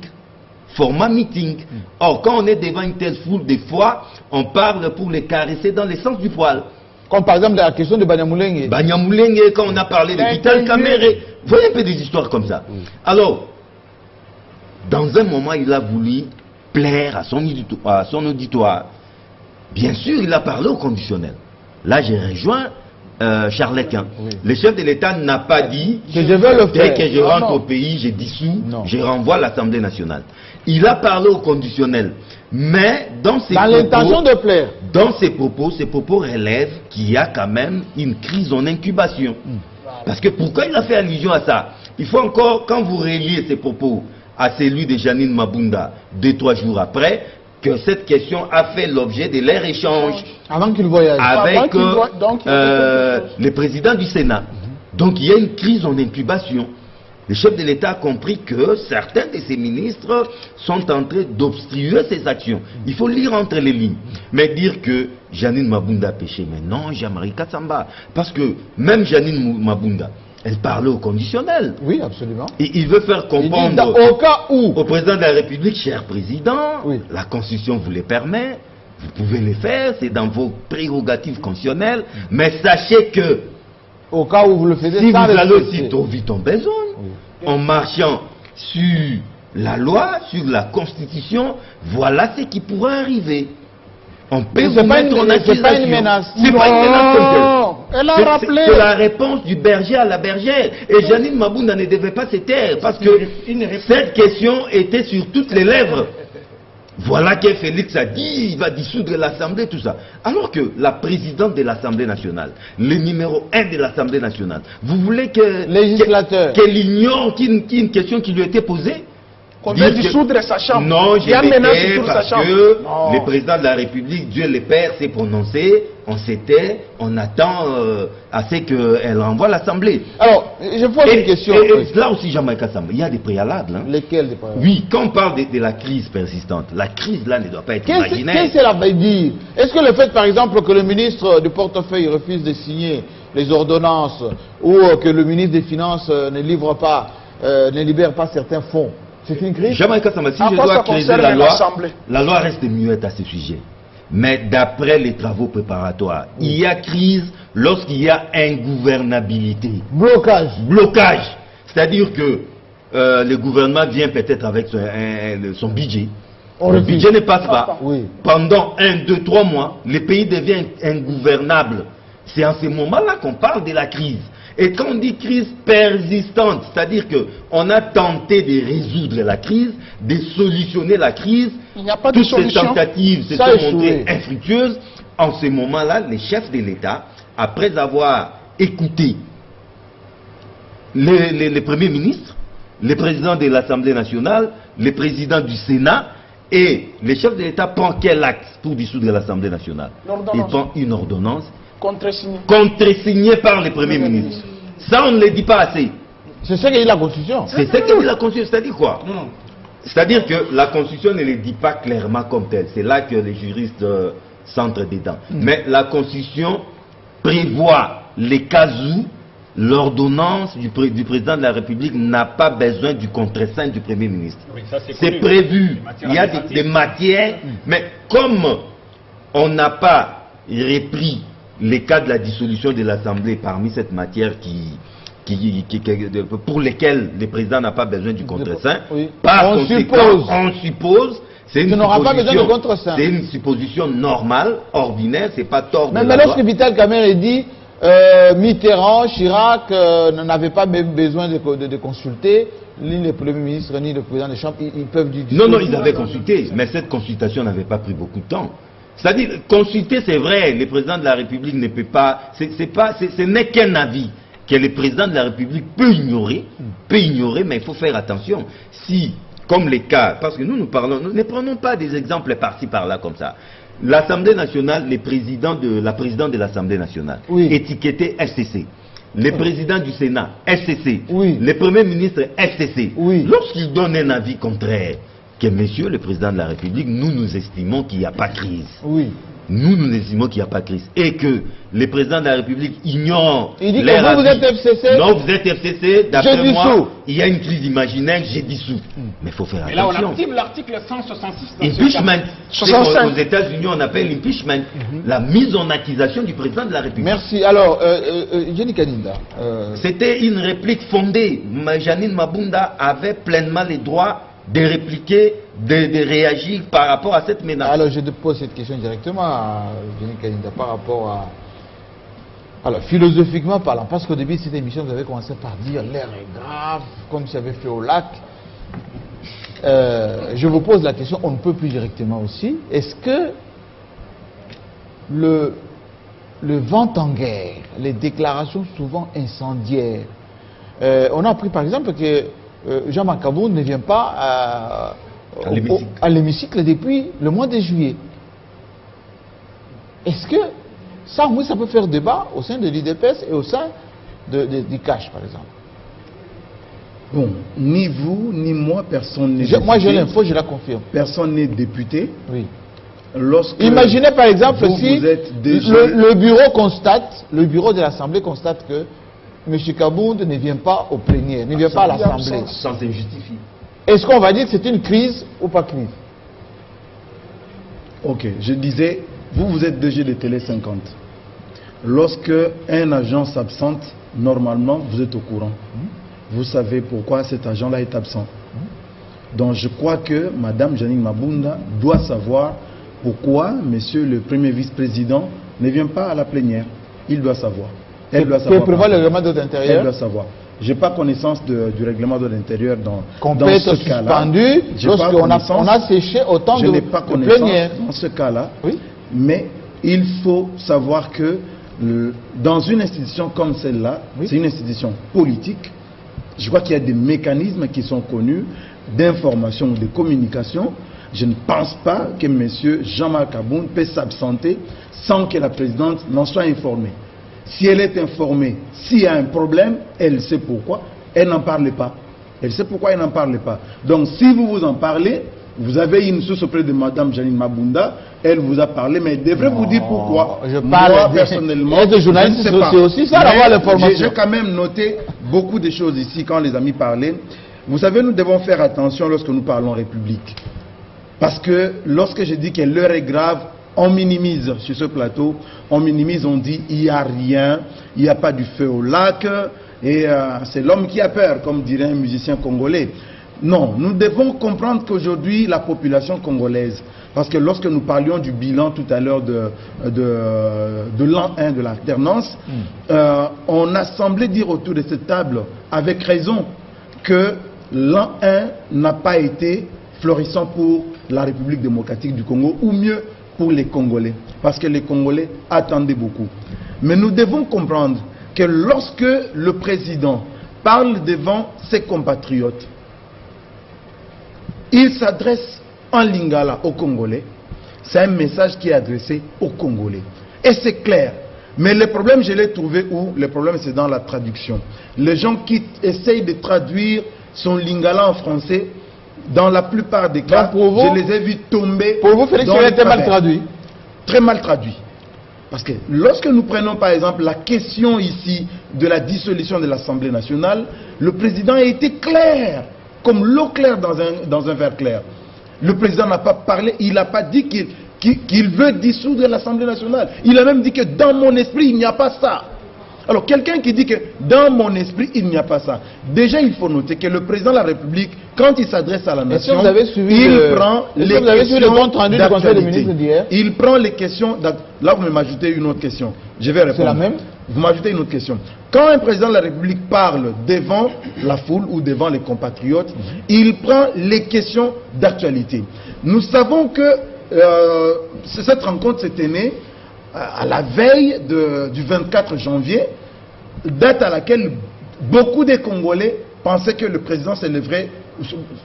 Format meeting. Or, quand on est devant une telle foule, des fois, on parle pour les caresser dans le sens du poil. Comme par exemple la question de Banyamulenge. Banyamulenge, quand on a parlé de Vital Kamere, vous voyez un peu des histoires comme ça. Alors, dans un moment, il a voulu plaire à son auditoire. Bien sûr, il a parlé au conditionnel. Là, j'ai rejoint Charles Quint. Le chef de l'État n'a pas dit Que je veux le dès faire. que je Non, rentre non. au pays, je dissous, Non. je renvoie à l'Assemblée nationale. Il a parlé au conditionnel. Mais dans ses Dans l'intention propos, de plaire. dans ses propos relèvent qu'il y a quand même une crise en incubation. Parce que pourquoi il a fait allusion à ça? Il faut encore, quand vous reliez ces propos à celui de Janine Mabunda, 2-3 jours après, que cette question a fait l'objet de leur échange Avant qu'il voyage. avec donc, il y avait quelque chose. le président du Sénat. Donc il y a une crise en incubation. Le chef de l'État a compris que certains de ses ministres sont en train d'obstruer ses actions. Il faut lire entre les lignes. Mais dire que Janine Mabunda a péché, mais non, Jean-Marie Kassamba. Parce que même Janine Mabunda, elle parlait au conditionnel. Oui, absolument. Et il veut faire Il dit, comprendre au cas où. au président de la République, cher président, Oui. la Constitution vous le permet, vous pouvez le faire, c'est dans vos prérogatives constitutionnelles, mais sachez que Au cas où vous le faisiez si vous sans allez respecter. aussi trop vite en besoin, en marchant sur la loi, sur la Constitution, voilà ce qui pourrait arriver. On peut Mais vous c'est pas mettre une- en c'est accusation. pas une menace. C'est pas une menace comme Non, telle. elle a C'est- rappelé. C'est la réponse du berger à la bergère. Et Janine Mabunda ne devait pas se taire parce que cette question était sur toutes les lèvres. Voilà que Félix a dit, il va dissoudre l'Assemblée, tout ça. Alors que la présidente de l'Assemblée nationale, le numéro 1 de l'Assemblée nationale, vous voulez Législateur. qu'elle ignore qu'il y a une question qui lui a été posée? Qu'on Dire veut que- dissoudre sa chambre. Non, Il y a je une menace l'étais sur sa parce chambre. que Non. le président de la République, Dieu le Père, s'est prononcé, on s'était, on attend à ce qu'elle renvoie l'Assemblée. Alors, je pose une question. Et là aussi, Jean-Marie Kassamba, il y a des préalables. Hein. Lesquels des problèmes? Oui, quand on parle de la crise persistante, la crise là ne doit pas être Qu'est-ce imaginaire. que cela veut dire? Est-ce que le fait, par exemple, que le ministre du portefeuille refuse de signer les ordonnances ou que le ministre des Finances ne libère pas certains fonds, c'est une crise? Jean-Marie Kassamba, si À je quoi dois ça créer concerne l'Assemblée? la loi reste muette à ce sujet. Mais d'après les travaux préparatoires, il y a crise lorsqu'il y a ingouvernabilité. Blocage. Blocage. C'est-à-dire que le gouvernement vient peut-être avec son budget. On Le refuse. budget ne passe pas. Oui. Pendant 1, 2, 3 mois, le pays devient ingouvernable. C'est en ce moment-là qu'on parle de la crise. Et quand on dit crise persistante, c'est-à-dire qu'on a tenté de résoudre la crise, de solutionner la crise, Il n'y a pas de toutes ces solution. tentatives se Ça a sont montrées échoué. infructueuses. En ce moment-là, les chefs de l'État, après avoir écouté les premiers ministres, les présidents de l'Assemblée nationale, les présidents du Sénat et les chefs de l'État prennent quel acte pour dissoudre l'Assemblée nationale? Ils prennent une ordonnance contresignée par les premiers ministres. Ça, on ne le dit pas assez. C'est ce que dit la Constitution. C'est ce que dit la Constitution, c'est-à-dire quoi? C'est-à-dire que la Constitution ne le dit pas clairement comme tel. C'est là que les juristes s'entrent dedans. Mais la Constitution prévoit les cas où l'ordonnance du président de la République n'a pas besoin du contreseing du Premier ministre. Oui, c'est prévu. Il y a des matières, mais comme on n'a pas repris les cas de la dissolution de l'Assemblée parmi cette matière pour lesquels le président n'a pas besoin du contreseing, on suppose, c'est une supposition normale, ordinaire, c'est pas tort. Mais lorsque Vital Kamerhe dit Mitterrand, Chirac n'avaient pas même besoin de consulter, ni le Premier ministre, ni le président des chambres, ils peuvent dire... Non, ils avaient consulté, mais cette consultation n'avait pas pris beaucoup de temps. C'est-à-dire, consulter, c'est vrai, le président de la République ne peut pas... Ce n'est qu'un avis que le président de la République peut ignorer, mais il faut faire attention. Si, comme les cas, parce que nous ne prenons pas des exemples par-ci, par-là, comme ça. L'Assemblée nationale, la présidente de l'Assemblée nationale, étiqueté FCC. Le président du Sénat, FCC. Le Premier ministre, FCC. Lorsqu'il donne un avis contraire, que monsieur le président de la République, nous estimons qu'il n'y a pas crise. Nous estimons qu'il n'y a pas crise. Et que le président de la République ignore... Il dit que vous êtes FCC. Non, vous êtes FCC. D'après moi, il y a une crise imaginaire, j'ai dissous. Mais il faut faire attention. Et là, on active l'article 166. Impeachment. Aux États-Unis, on appelle impeachment. La mise en accusation du président de la République. Merci. Alors, Jenny Kaninda. C'était une réplique fondée. Janine Mabunda avait pleinement les droits de répliquer, de réagir par rapport à cette menace. Alors je te pose cette question directement à Jenny Kaninda par rapport à... Alors philosophiquement parlant, parce qu'au début de cette émission vous avez commencé par dire l'air est grave, comme si avait fait au lac. Je vous pose la question, on ne peut plus directement aussi. Est-ce que le vent en guerre, les déclarations souvent incendiaires, on a appris par exemple que Jean-Marc Aboud ne vient pas à l'hémicycle depuis le mois de juillet. Est-ce que ça, oui, ça peut faire débat au sein de l'IDPS et au sein du CACH, par exemple? Bon, ni vous, ni moi, personne n'est député. Moi, j'ai l'info, je la confirme. Personne n'est député. Oui. Imaginez par exemple si le bureau de l'Assemblée constate que M. Kabound ne vient pas au plénière, ne vient pas à l'Assemblée. Sans injustifier. Est-ce qu'on va dire que c'est une crise ou pas crise? Ok, je disais, vous êtes DG de Télé 50. Lorsque un agent s'absente, normalement, vous êtes au courant. Vous savez pourquoi cet agent-là est absent. Donc je crois que Mme Janine Mabunda doit savoir pourquoi Monsieur le Premier vice-président ne vient pas à la plénière. Il doit savoir. Elle doit savoir. Que prévoit le règlement d'ordre intérieur? Elle doit savoir. Je n'ai pas connaissance du règlement d'ordre intérieur dans ce cas-là. Lorsqu'on a séché autant de plénières. Je n'ai pas connaissance dans ce cas-là. Oui. Mais il faut savoir que dans une institution comme celle-là, c'est une institution politique. Je crois qu'il y a des mécanismes qui sont connus d'information ou de communication. Je ne pense pas que M. Jean-Marc Aboud peut s'absenter sans que la présidente n'en soit informée. Si elle est informée, s'il y a un problème, elle sait pourquoi, elle n'en parle pas. Elle sait pourquoi elle n'en parle pas. Donc si vous en parlez, vous avez une source auprès de Mme Janine Mabunda, elle vous a parlé, mais elle devrait vous dire pourquoi. Moi, personnellement, de journaliste, c'est aussi ça d'avoir l'information. J'ai quand même noté beaucoup de choses ici quand les amis parlaient. Vous savez, nous devons faire attention lorsque nous parlons République. Parce que lorsque je dis que l'heure est grave, on minimise sur ce plateau, on minimise, on dit il n'y a rien, il n'y a pas du feu au lac, et c'est l'homme qui a peur, comme dirait un musicien congolais. Non, nous devons comprendre qu'aujourd'hui, la population congolaise, parce que lorsque nous parlions du bilan tout à l'heure de l'an 1 de l'alternance, on a semblé dire autour de cette table, avec raison, que l'an 1 n'a pas été florissant pour la République démocratique du Congo, ou mieux, pour les Congolais, parce que les Congolais attendaient beaucoup. Mais nous devons comprendre que lorsque le président parle devant ses compatriotes. Il s'adresse en lingala aux Congolais. C'est un message qui est adressé aux Congolais. Et c'est clair. Mais le problème, je l'ai trouvé où? Le problème, c'est dans la traduction. Les gens qui essayent de traduire son lingala en français, dans la plupart des cas, vous, je les ai vus tomber. Pour vous, Félix, il était mal traduit. Très mal traduit. Parce que lorsque nous prenons par exemple la question ici de la dissolution de l'Assemblée nationale, le président a été clair, comme l'eau claire dans un verre clair. Le président n'a pas parlé, il n'a pas dit qu'il veut dissoudre l'Assemblée nationale. Il a même dit que dans mon esprit, il n'y a pas ça. Alors, quelqu'un qui dit que dans mon esprit, il n'y a pas ça. Déjà, il faut noter que le président de la République, quand il s'adresse à la nation, il prend les questions d'hier. Il prend les questions. Là, vous m'ajoutez une autre question. Je vais répondre. C'est la même. Vous m'ajoutez une autre question. Quand un président de la République parle devant la foule ou devant les compatriotes, il prend les questions d'actualité. Nous savons que cette rencontre s'était née à la veille du 24 janvier, date à laquelle beaucoup de Congolais pensaient que le président s'élèverait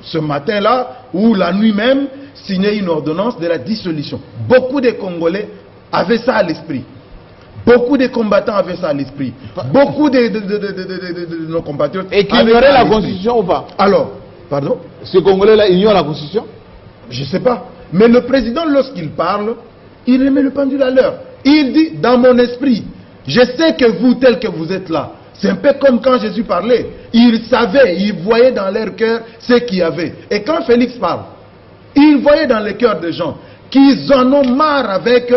ce matin-là ou la nuit même, signer une ordonnance de la dissolution. Beaucoup de Congolais avaient ça à l'esprit. Beaucoup de combattants avaient ça à l'esprit. Beaucoup de nos compatriotes. Et qui ignoraient la Constitution ou pas? Alors, pardon? Ces Congolais-là ignorent la Constitution? Je ne sais pas. Mais le président, lorsqu'il parle, il remet le pendule à l'heure. Il dit, dans mon esprit, je sais que vous, tel que vous êtes là, c'est un peu comme quand Jésus parlait. Il savait, il voyait dans leur cœur ce qu'il y avait. Et quand Félix parle, il voyait dans les cœurs des gens qu'ils en ont marre avec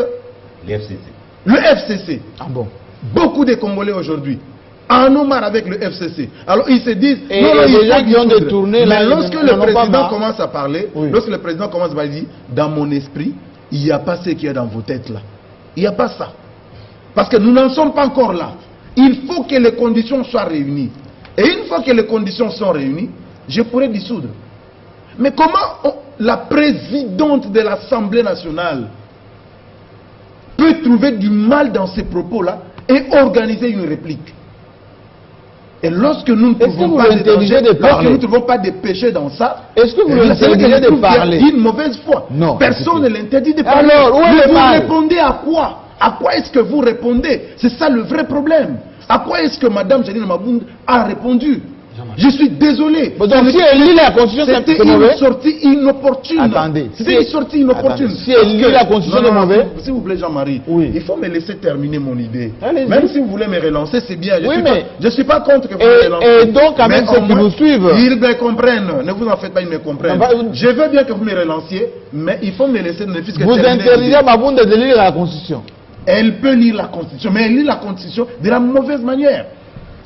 Le FCC. Le FCC. Ah bon? Beaucoup de Congolais aujourd'hui en ont marre avec le FCC. Alors ils se disent... Et non, les gens qui ont détourné... Mais lorsque le président commence à parler, lorsque le président commence à dire, dans mon esprit, il n'y a pas ce qu'il y a dans vos têtes là. Il n'y a pas ça. Parce que nous n'en sommes pas encore là. Il faut que les conditions soient réunies. Et une fois que les conditions sont réunies, je pourrais dissoudre. Mais comment la présidente de l'Assemblée nationale peut trouver du mal dans ces propos-là et organiser une réplique? Et lorsque nous ne trouvons pas de trouvons pas de péché dans ça, est-ce que vous l'interdisez de parler? Une mauvaise foi. Non. Personne ne l'interdit de parler. Alors, mais vous répondez à quoi? À quoi est-ce que vous répondez? C'est ça le vrai problème. À quoi est-ce que Mme Janine Mabunda a répondu? Je suis désolé. Donc si elle lit la Constitution, c'était une sortie inopportune. Attendez. C'était une sortie inopportune. Si elle lit la Constitution, c'est mauvais. S'il vous plaît, Jean-Marie, il faut me laisser terminer mon idée. Même si vous voulez me relancer, c'est bien. Je ne suis pas contre que vous me relancez. Et donc, quand même, ceux qui nous suivent... Ils me comprennent. Ne vous en faites pas, ils me comprennent. Je veux bien que vous me relanciez, mais il faut me laisser ne fût-ce que vous interdisez à Mabunda de lire la Constitution. Elle peut lire la Constitution, mais elle lit la Constitution de la mauvaise manière.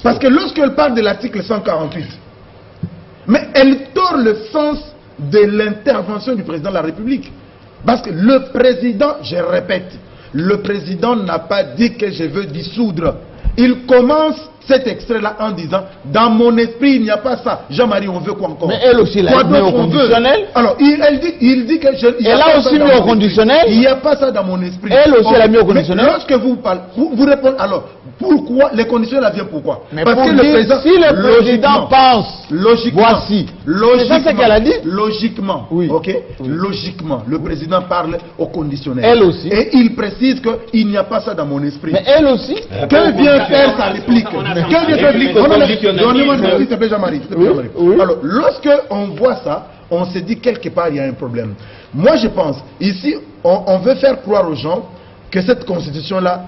Parce que lorsqu'elle parle de l'article 148, mais elle tord le sens de l'intervention du président de la République. Parce que le président, je répète, le président n'a pas dit que je veux dissoudre. Il commence cet extrait-là en disant, dans mon esprit, il n'y a pas ça. Jean-Marie, on veut quoi encore? Mais elle aussi l'a mis au conditionnel. Alors, il dit que elle a aussi mis au conditionnel. Il n'y a pas ça dans mon esprit. Elle aussi l'a mis au conditionnel. Lorsque vous parlez, vous répondez, alors, pourquoi les conditionnels viennent pourquoi? Parce que le président, si le président pense, voici. C'est ça ce qu'elle a dit? Logiquement, ok? Logiquement, le président parle au conditionnel. Elle aussi. Et il précise qu'il n'y a pas ça dans mon esprit. Mais elle aussi. Que vient faire sa réplique? Donnez-moi s'il te plaît, Jean-Marie. Alors, lorsque on voit ça, on se dit quelque part il y a un problème. Moi, je pense, ici, on veut faire croire aux gens que cette constitution-là,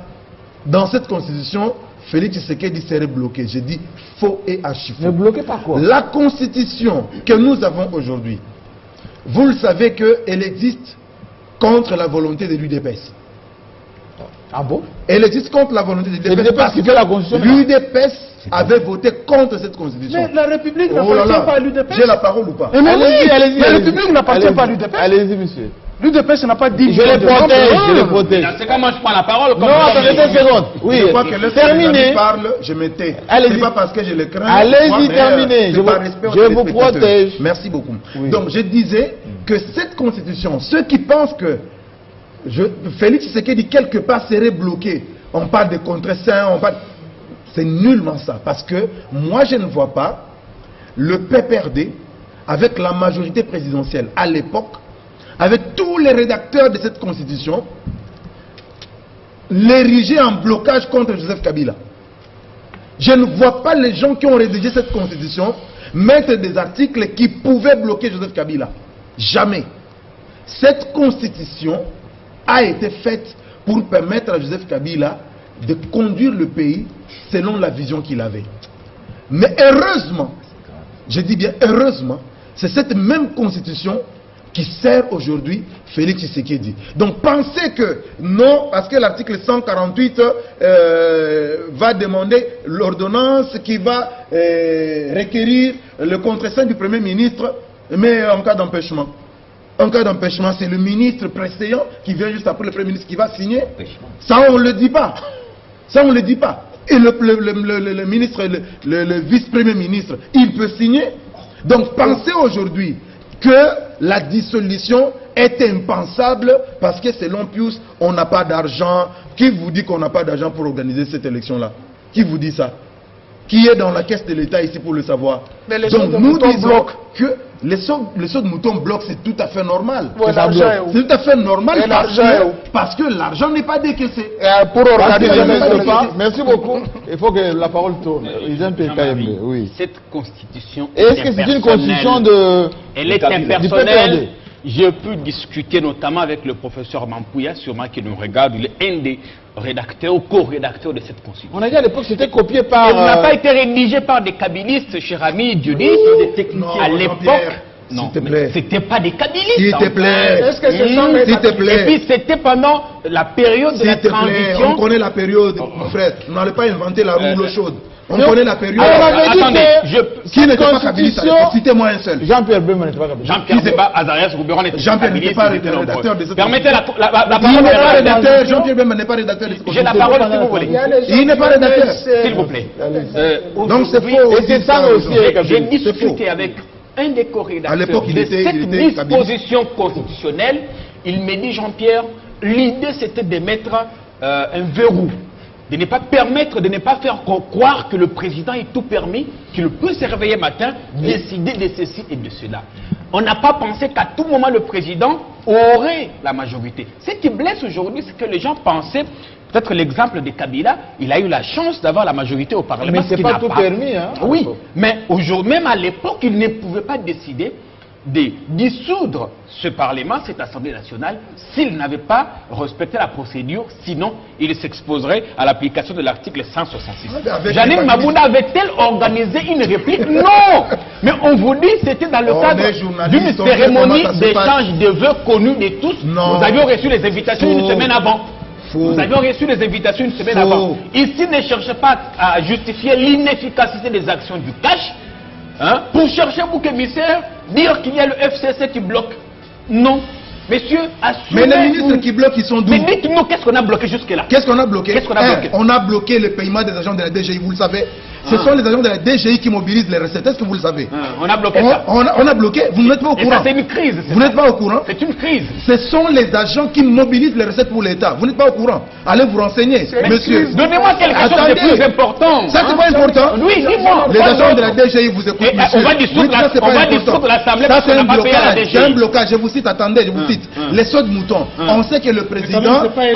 dans cette constitution, Félix Tshisekedi serait bloqué. Je dis faux et archi faux. Ne bloquez pas quoi? La constitution que nous avons aujourd'hui, vous le savez qu'elle existe contre la volonté de l'UDPS. Ah bon? Elle existe contre la volonté de l'UDPS parce que l'UDPS avait voté contre cette constitution. Mais la République n'appartient pas à l'UDPS. J'ai la parole ou pas? Allez-y. La République n'appartient pas à l'UDPS. Allez-y, monsieur. L'UDPS n'a pas dit... Je les protège. C'est quand moi je prends la parole. Non, attendez 2 secondes. Oui, terminez. Parle, je me tais. C'est pas parce que je le crains. Allez-y, terminez. Je vous protège. Merci beaucoup. Donc, je disais que cette constitution, ceux qui pensent que Félix Tshisekedi quelque part serait bloqué, on parle de contre-saint, C'est nullement ça. Parce que moi, je ne vois pas le PPRD, avec la majorité présidentielle à l'époque, avec tous les rédacteurs de cette constitution, l'ériger en blocage contre Joseph Kabila. Je ne vois pas les gens qui ont rédigé cette constitution mettre des articles qui pouvaient bloquer Joseph Kabila. Jamais. Cette constitution a été faite pour permettre à Joseph Kabila de conduire le pays selon la vision qu'il avait. Mais heureusement, je dis bien heureusement, c'est cette même constitution qui sert aujourd'hui Félix Tshisekedi. Donc pensez que non, parce que l'article 148 va demander l'ordonnance qui va requérir le contre-seing du Premier ministre, mais en cas d'empêchement. En cas d'empêchement, c'est le ministre précédent qui vient juste après le Premier ministre qui va signer. Ça, on ne le dit pas. Ça, on ne le dit pas. Et le ministre, le vice-premier ministre, il peut signer. Donc pensez aujourd'hui que la dissolution est impensable parce que selon Pius, on n'a pas d'argent. Qui vous dit qu'on n'a pas d'argent pour organiser cette élection-là? Qui vous dit ça? Qui est dans la caisse de l'État ici pour le savoir? Mais les Donc sauts de nous mouton disons bloquent. que les sauts de mouton bloquent, c'est tout à fait normal. Ouais, l'argent est où? C'est tout à fait normal Et l'argent est où? parce que l'argent n'est pas décaissé. Pour organiser Merci beaucoup. Il faut que la parole tourne. Ils aiment PKMB, oui. Cette constitution Est-ce que c'est une constitution de... Elle est du impersonnelle. PPRD? J'ai pu discuter notamment avec le professeur Mampouya, sûrement qui nous regarde. Il est un des rédacteurs ou co-rédacteurs de cette constitution. On a dit à l'époque c'était copié par... Elle n'a pas été rédigée par des kabylistes, cher ami Dionis. À l'époque, non, s'il te plaît. c'était pas des kabylistes. S'il te plaît. Est-ce que ce sont S'il te plaît. Et puis c'était pendant la période de la S'il te plaît, transition. on connaît la période, mon frère. On n'allait pas inventer la roue l'eau chaude. On connaît la période. Alors, on avait dit attendez, que Qui cette n'était pas kabiliste? constitution... Citez-moi un seul. Jean-Pierre Bemba n'était pas capable. Jean-Pierre Bemba, Azarias Rouberon était Jean-Pierre n'était kabylistes, pas ils étaient rédacteur nombreux. de cette Permettez la Il parole n'est pas à la rédacteur. Jean-Pierre Bemba n'est pas rédacteur de cette J'ai la constitution. parole si vous voulez. Il n'est pas rédacteur. S'il vous plaît. Donc c'est Aujourd'hui, faux. Et c'est ça aussi, J'ai C'est faux. discuté avec un des À co-rédacteurs l'époque, il de était cette kabiliste. disposition constitutionnelle. Il me dit, Jean-Pierre, l'idée c'était de mettre un verrou, de ne pas permettre, de ne pas faire croire que le président est tout permis, qu'il peut se réveiller matin, décider de ceci et de cela. On n'a pas pensé qu'à tout moment le président aurait la majorité. Ce qui blesse aujourd'hui, c'est que les gens pensaient, peut-être l'exemple de Kabila, il a eu la chance d'avoir la majorité au Parlement. Mais c'est pas tout permis, hein. Oui, mais aujourd'hui, même à l'époque, il ne pouvait pas décider de dissoudre ce Parlement, cette Assemblée nationale, s'il n'avait pas respecté la procédure, sinon il s'exposerait à l'application de l'article 166. Janine Mabounda avait-elle organisé une réplique? Non. Mais on vous dit c'était dans le cadre d'une cérémonie d'échange de vœux connue de tous. Non. Nous avions reçu les invitations une semaine avant. Nous avions reçu les invitations une semaine avant. Ici, ne cherchez pas à justifier l'inefficacité des actions du cash. Hein, pour chercher un bouc émissaire, dire qu'il y a le FCC qui bloque. Non. Messieurs, assumez. Mais les ministres qui bloquent, ils sont d'où? Mais dites-nous, qu'est-ce qu'on a bloqué jusque-là? Qu'est-ce qu'on a bloqué? Qu'est-ce qu'on a bloqué? On a bloqué le paiement des agents de la DGI, vous le savez. Ce sont les agents de la DGI qui mobilisent les recettes. Est-ce que vous le savez? On a bloqué ça. On a bloqué. Vous n'êtes pas au Et courant. ça, c'est une crise. Vous n'êtes pas au courant. C'est une crise. Ce sont les agents qui mobilisent les recettes pour l'État. Vous n'êtes pas au courant. Allez vous renseigner, monsieur. Donnez-moi quelque chose de plus important. Ça, c'est pas important. Oui, dis-moi. Les agents de la DGI vous écoutent, Et, monsieur. on va dissoudre l'Assemblée Ça, parce c'est qu'on un n'a pas payé à la blocage. DGI. C'est un blocage. Je vous cite, attendez, je vous cite. Les sauts de moutons. On sait que le président c'est pas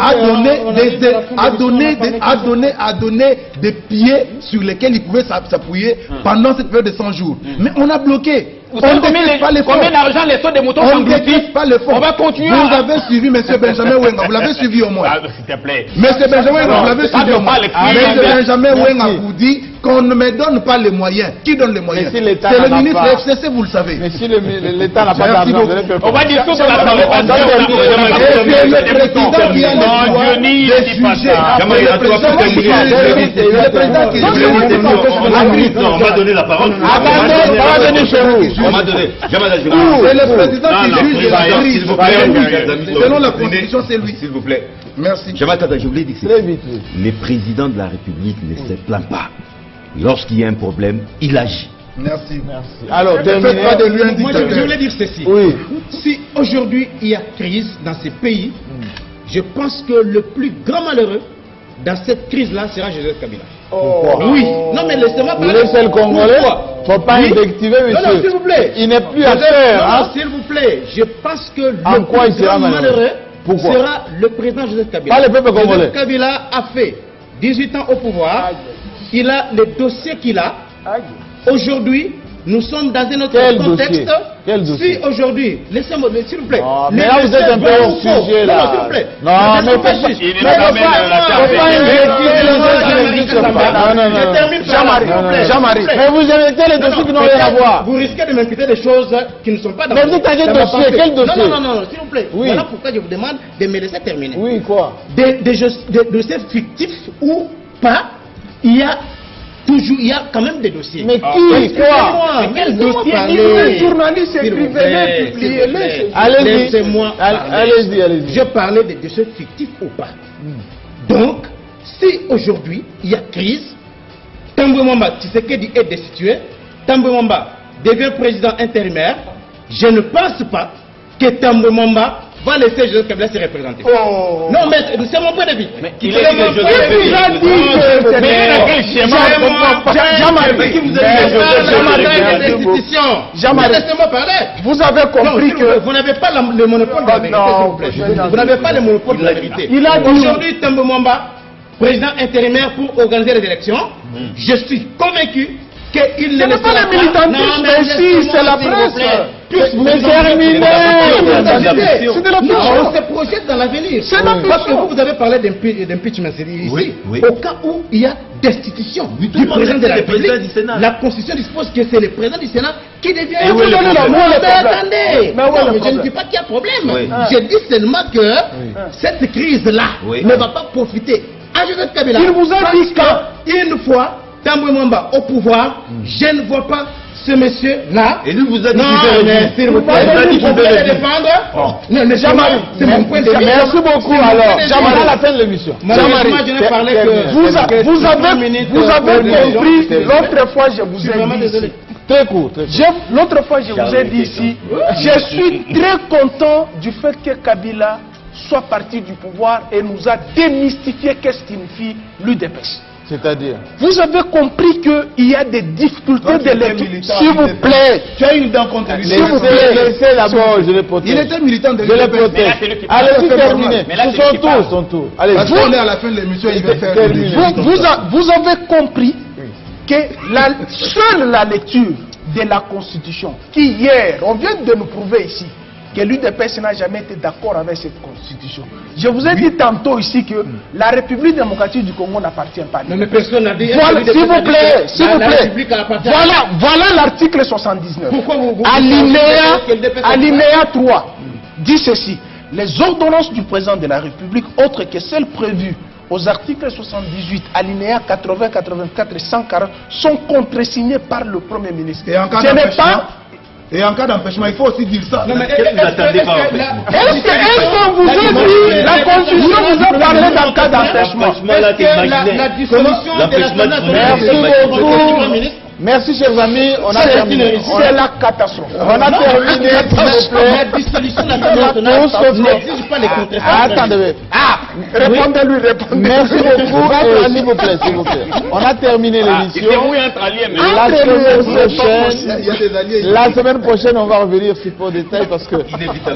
été, a donné des pieds sur lesquels il pouvait s'appuyer pendant cette période de 100 jours. Mais on a bloqué. Vous On savez ne déteste pas les fonds. combien d'argent les sauts des moutons On sont ne déteste pas les fonds. On va continuer. Vous avez suivi M. Benjamin Wenga. Vous l'avez suivi au moins. Ah, s'il te plaît. M. Benjamin Wenga, vous l'avez suivi au moins. M. Benjamin Wenga vous dit qu'on ne me donne pas les moyens. Qui donne les moyens? Mais si l'État c'est le n'en a ministre pas. FCC, vous le savez. Mais si l'État n'a pas Merci d'argent, beaucoup. vous n'êtes pas... On va dissoudre l'Assemblée Et c'est le président qui a le droit Non, Diony, de il dit pas juger. ça. C'est le président qui juge. Le président qui juge. On m'a donné la parole. On m'a donné. C'est le président qui juge la crise. S'il vous plaît. Selon la Constitution, c'est lui. S'il vous plaît. Merci. Je voulais dire que Très vite, oui. le président de la République ne se plaint pas. Lorsqu'il y a un problème, il agit. Merci. Merci. Alors, Ne faites terminé. pas de lui un Moi, je dictateur. voulais dire ceci. Oui. Si aujourd'hui il y a crise dans ces pays, je pense que le plus grand malheureux dans cette crise-là sera Joseph Kabila. Pourquoi? Oui. Non, mais laissez-moi Vous parler. laissez le Congolais. Pourquoi? Faut pas Oui. invectiver, monsieur. Non, non, s'il vous plaît. Il n'est plus à faire. Non, Hein? non, s'il vous plaît. Je pense que En le quoi il plus sera grand malheureux? Pourquoi? sera le président Joseph Kabila. Pas le peuple congolais. Joseph Kabila a fait 18 ans au pouvoir. Il a les dossiers qu'il a. Aujourd'hui, nous sommes dans un autre Quel contexte. dossier? Quel dossier? Si aujourd'hui, laissez-moi, s'il vous plaît. Non, mais là, vous êtes un peu hors sujet, là. Non, s'il vous plaît. Non, mais faut pas invectiver les gens qui n'existent pas. Non, non, Je non. termine par là. Jean-Marie, mais vous inventez les dossiers qui n'ont rien à voir. Vous risquez de m'imputer des choses qui ne sont pas dans Mais vous êtes à quel dans ma dossier? pensée. Quel dossier? Non, non, non, non, s'il vous plaît. Oui. Voilà pourquoi je vous demande de me laisser terminer. Oui, quoi? Des dossiers fictifs ou pas, il y a toujours, il y a quand même des dossiers. Mais qui? Quoi? Mais quel dossier? Les journalistes, écrivez-les, publiez-les. Allez-y. Laissez-moi parler. Allez-y, allez-y. Je parlais des dossiers fictifs ou pas. Donc, si aujourd'hui, il y a crise, Tambwe Mwamba Tshisekedi est destitué, Tambwe Mwamba devient président intérimaire, je ne pense pas que Tambwe Mwamba va laisser Joseph Kabila se représenter. Oh. Non, mais c'est mon point de vue. Il est dit que Joseph Il vous a dit que c'était... Mais dans quel schéma? Jean-Marie, laissez-moi parler. Vous avez compris que... Vous n'avez pas le monopole de la vérité, s'il vous plaît. Vous n'avez pas le monopole de la vérité. Il a dit- Aujourd'hui, Tambwe Mwamba, président intérimaire pour organiser les élections, je suis convaincu qu'il ne Ce n'est pas laissera le militantisme, mais si, c'est la presse. Mais terminez. C'est de la on se projette dans l'avenir. Parce que vous avez parlé d'impeachment ici. Oui, oui. Au cas où il y a destitution Oui, tout du le monde président de sait la le président République, du Sénat. la Constitution dispose que c'est le président du Sénat qui devient. Et où est le problème? Attendez. Mais où est le Non, mais je ne problème? dis pas qu'il y a problème. Oui. Je dis seulement que cette crise-là Oui. ne va pas profiter à Joseph Kabila. Il vous a dit parce que une fois Tambwe Mwamba au pouvoir, je ne vois pas ce monsieur-là. Et lui vous a dit Non, qu'il mais veut s'il vous plaît, vous pouvez le défendre. Non, mais Jean-Marie, c'est mon point de vue. Merci beaucoup. Alors, Jean-Marie, à la fin de l'émission. Jean-Marie, je n'ai parlé que... Vous avez compris, l'autre fois je vous Je suis ai vraiment dit désolé. ici. Très court, très court. L'autre fois je vous ai dit ici, je suis très content du fait que Kabila soit parti du pouvoir et nous a démystifié qu'est-ce qui signifie l'UDPS. C'est-à-dire? Vous avez compris qu'il y a des difficultés de lecture. S'il vous plaît, Tu as une dent contre lui. Laissez d'abord, je les protège. Il était militant de Je les l'UDPS. protège. c'est lui qui Allez-y, parle. terminez. Mais là, C'est c'est lui son qui tour, parle. son tour. Allez, Parce qu'on est à la fin de l'émission, il va faire Terminé. vous avez compris que seule la lecture de la Constitution, qui hier, on vient de nous prouver ici, que l'UDPS n'a jamais été d'accord avec cette Constitution. Je vous ai dit tantôt ici que la République démocratique du Congo n'appartient pas à Non, mais personne n'a dit... Voilà, s'il vous plaît, s'il vous La plaît. République appartient. Voilà l'article 79. Pourquoi vous Alinéa 3 dit ceci. Les ordonnances du président de la République, autres que celles prévues aux articles 78, alinéa 80, 84 et 140, sont contresignées par le Premier ministre. Et en cas Ce n'est d'empêchement, pas... et en cas d'empêchement, il faut aussi dire ça. Non, mais Qu'est-ce que vous attendez par Est-ce qu'on vous a dit, la Constitution vous a parlé d'un cas d'empêchement? Là, t'es imaginé. La dissolution de L'empêchement l'Assemblée du nationale, Merci c'est beaucoup. le ministre. Merci, chers amis. On a C'est terminé. la catastrophe. On a terminé, s'il vous plaît. La dissolution de l'Assemblée nationale n'exige pas les contrefaçons. Attendez. Répondez-lui, répondez. Merci beaucoup. S'il vous plaît, s'il vous plaît. On a terminé Il l'émission. débrouille entre alliés, mais La semaine prochaine, Il y a des alliés. la semaine prochaine, on va revenir sur vos détails parce que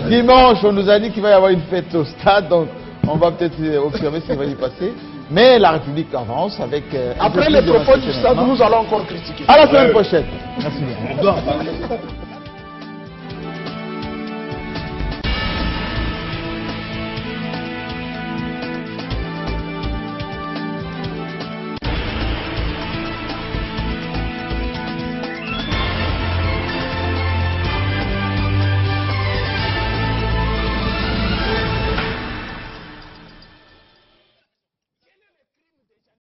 dimanche, on nous a dit qu'il va y avoir une fête au stade, donc on va peut-être observer ce qui va y passer. Mais la République avance avec... un peu Après plus les de propos du stade, rationnement. nous allons encore critiquer. À la semaine prochaine. Merci bien. On doit en parler.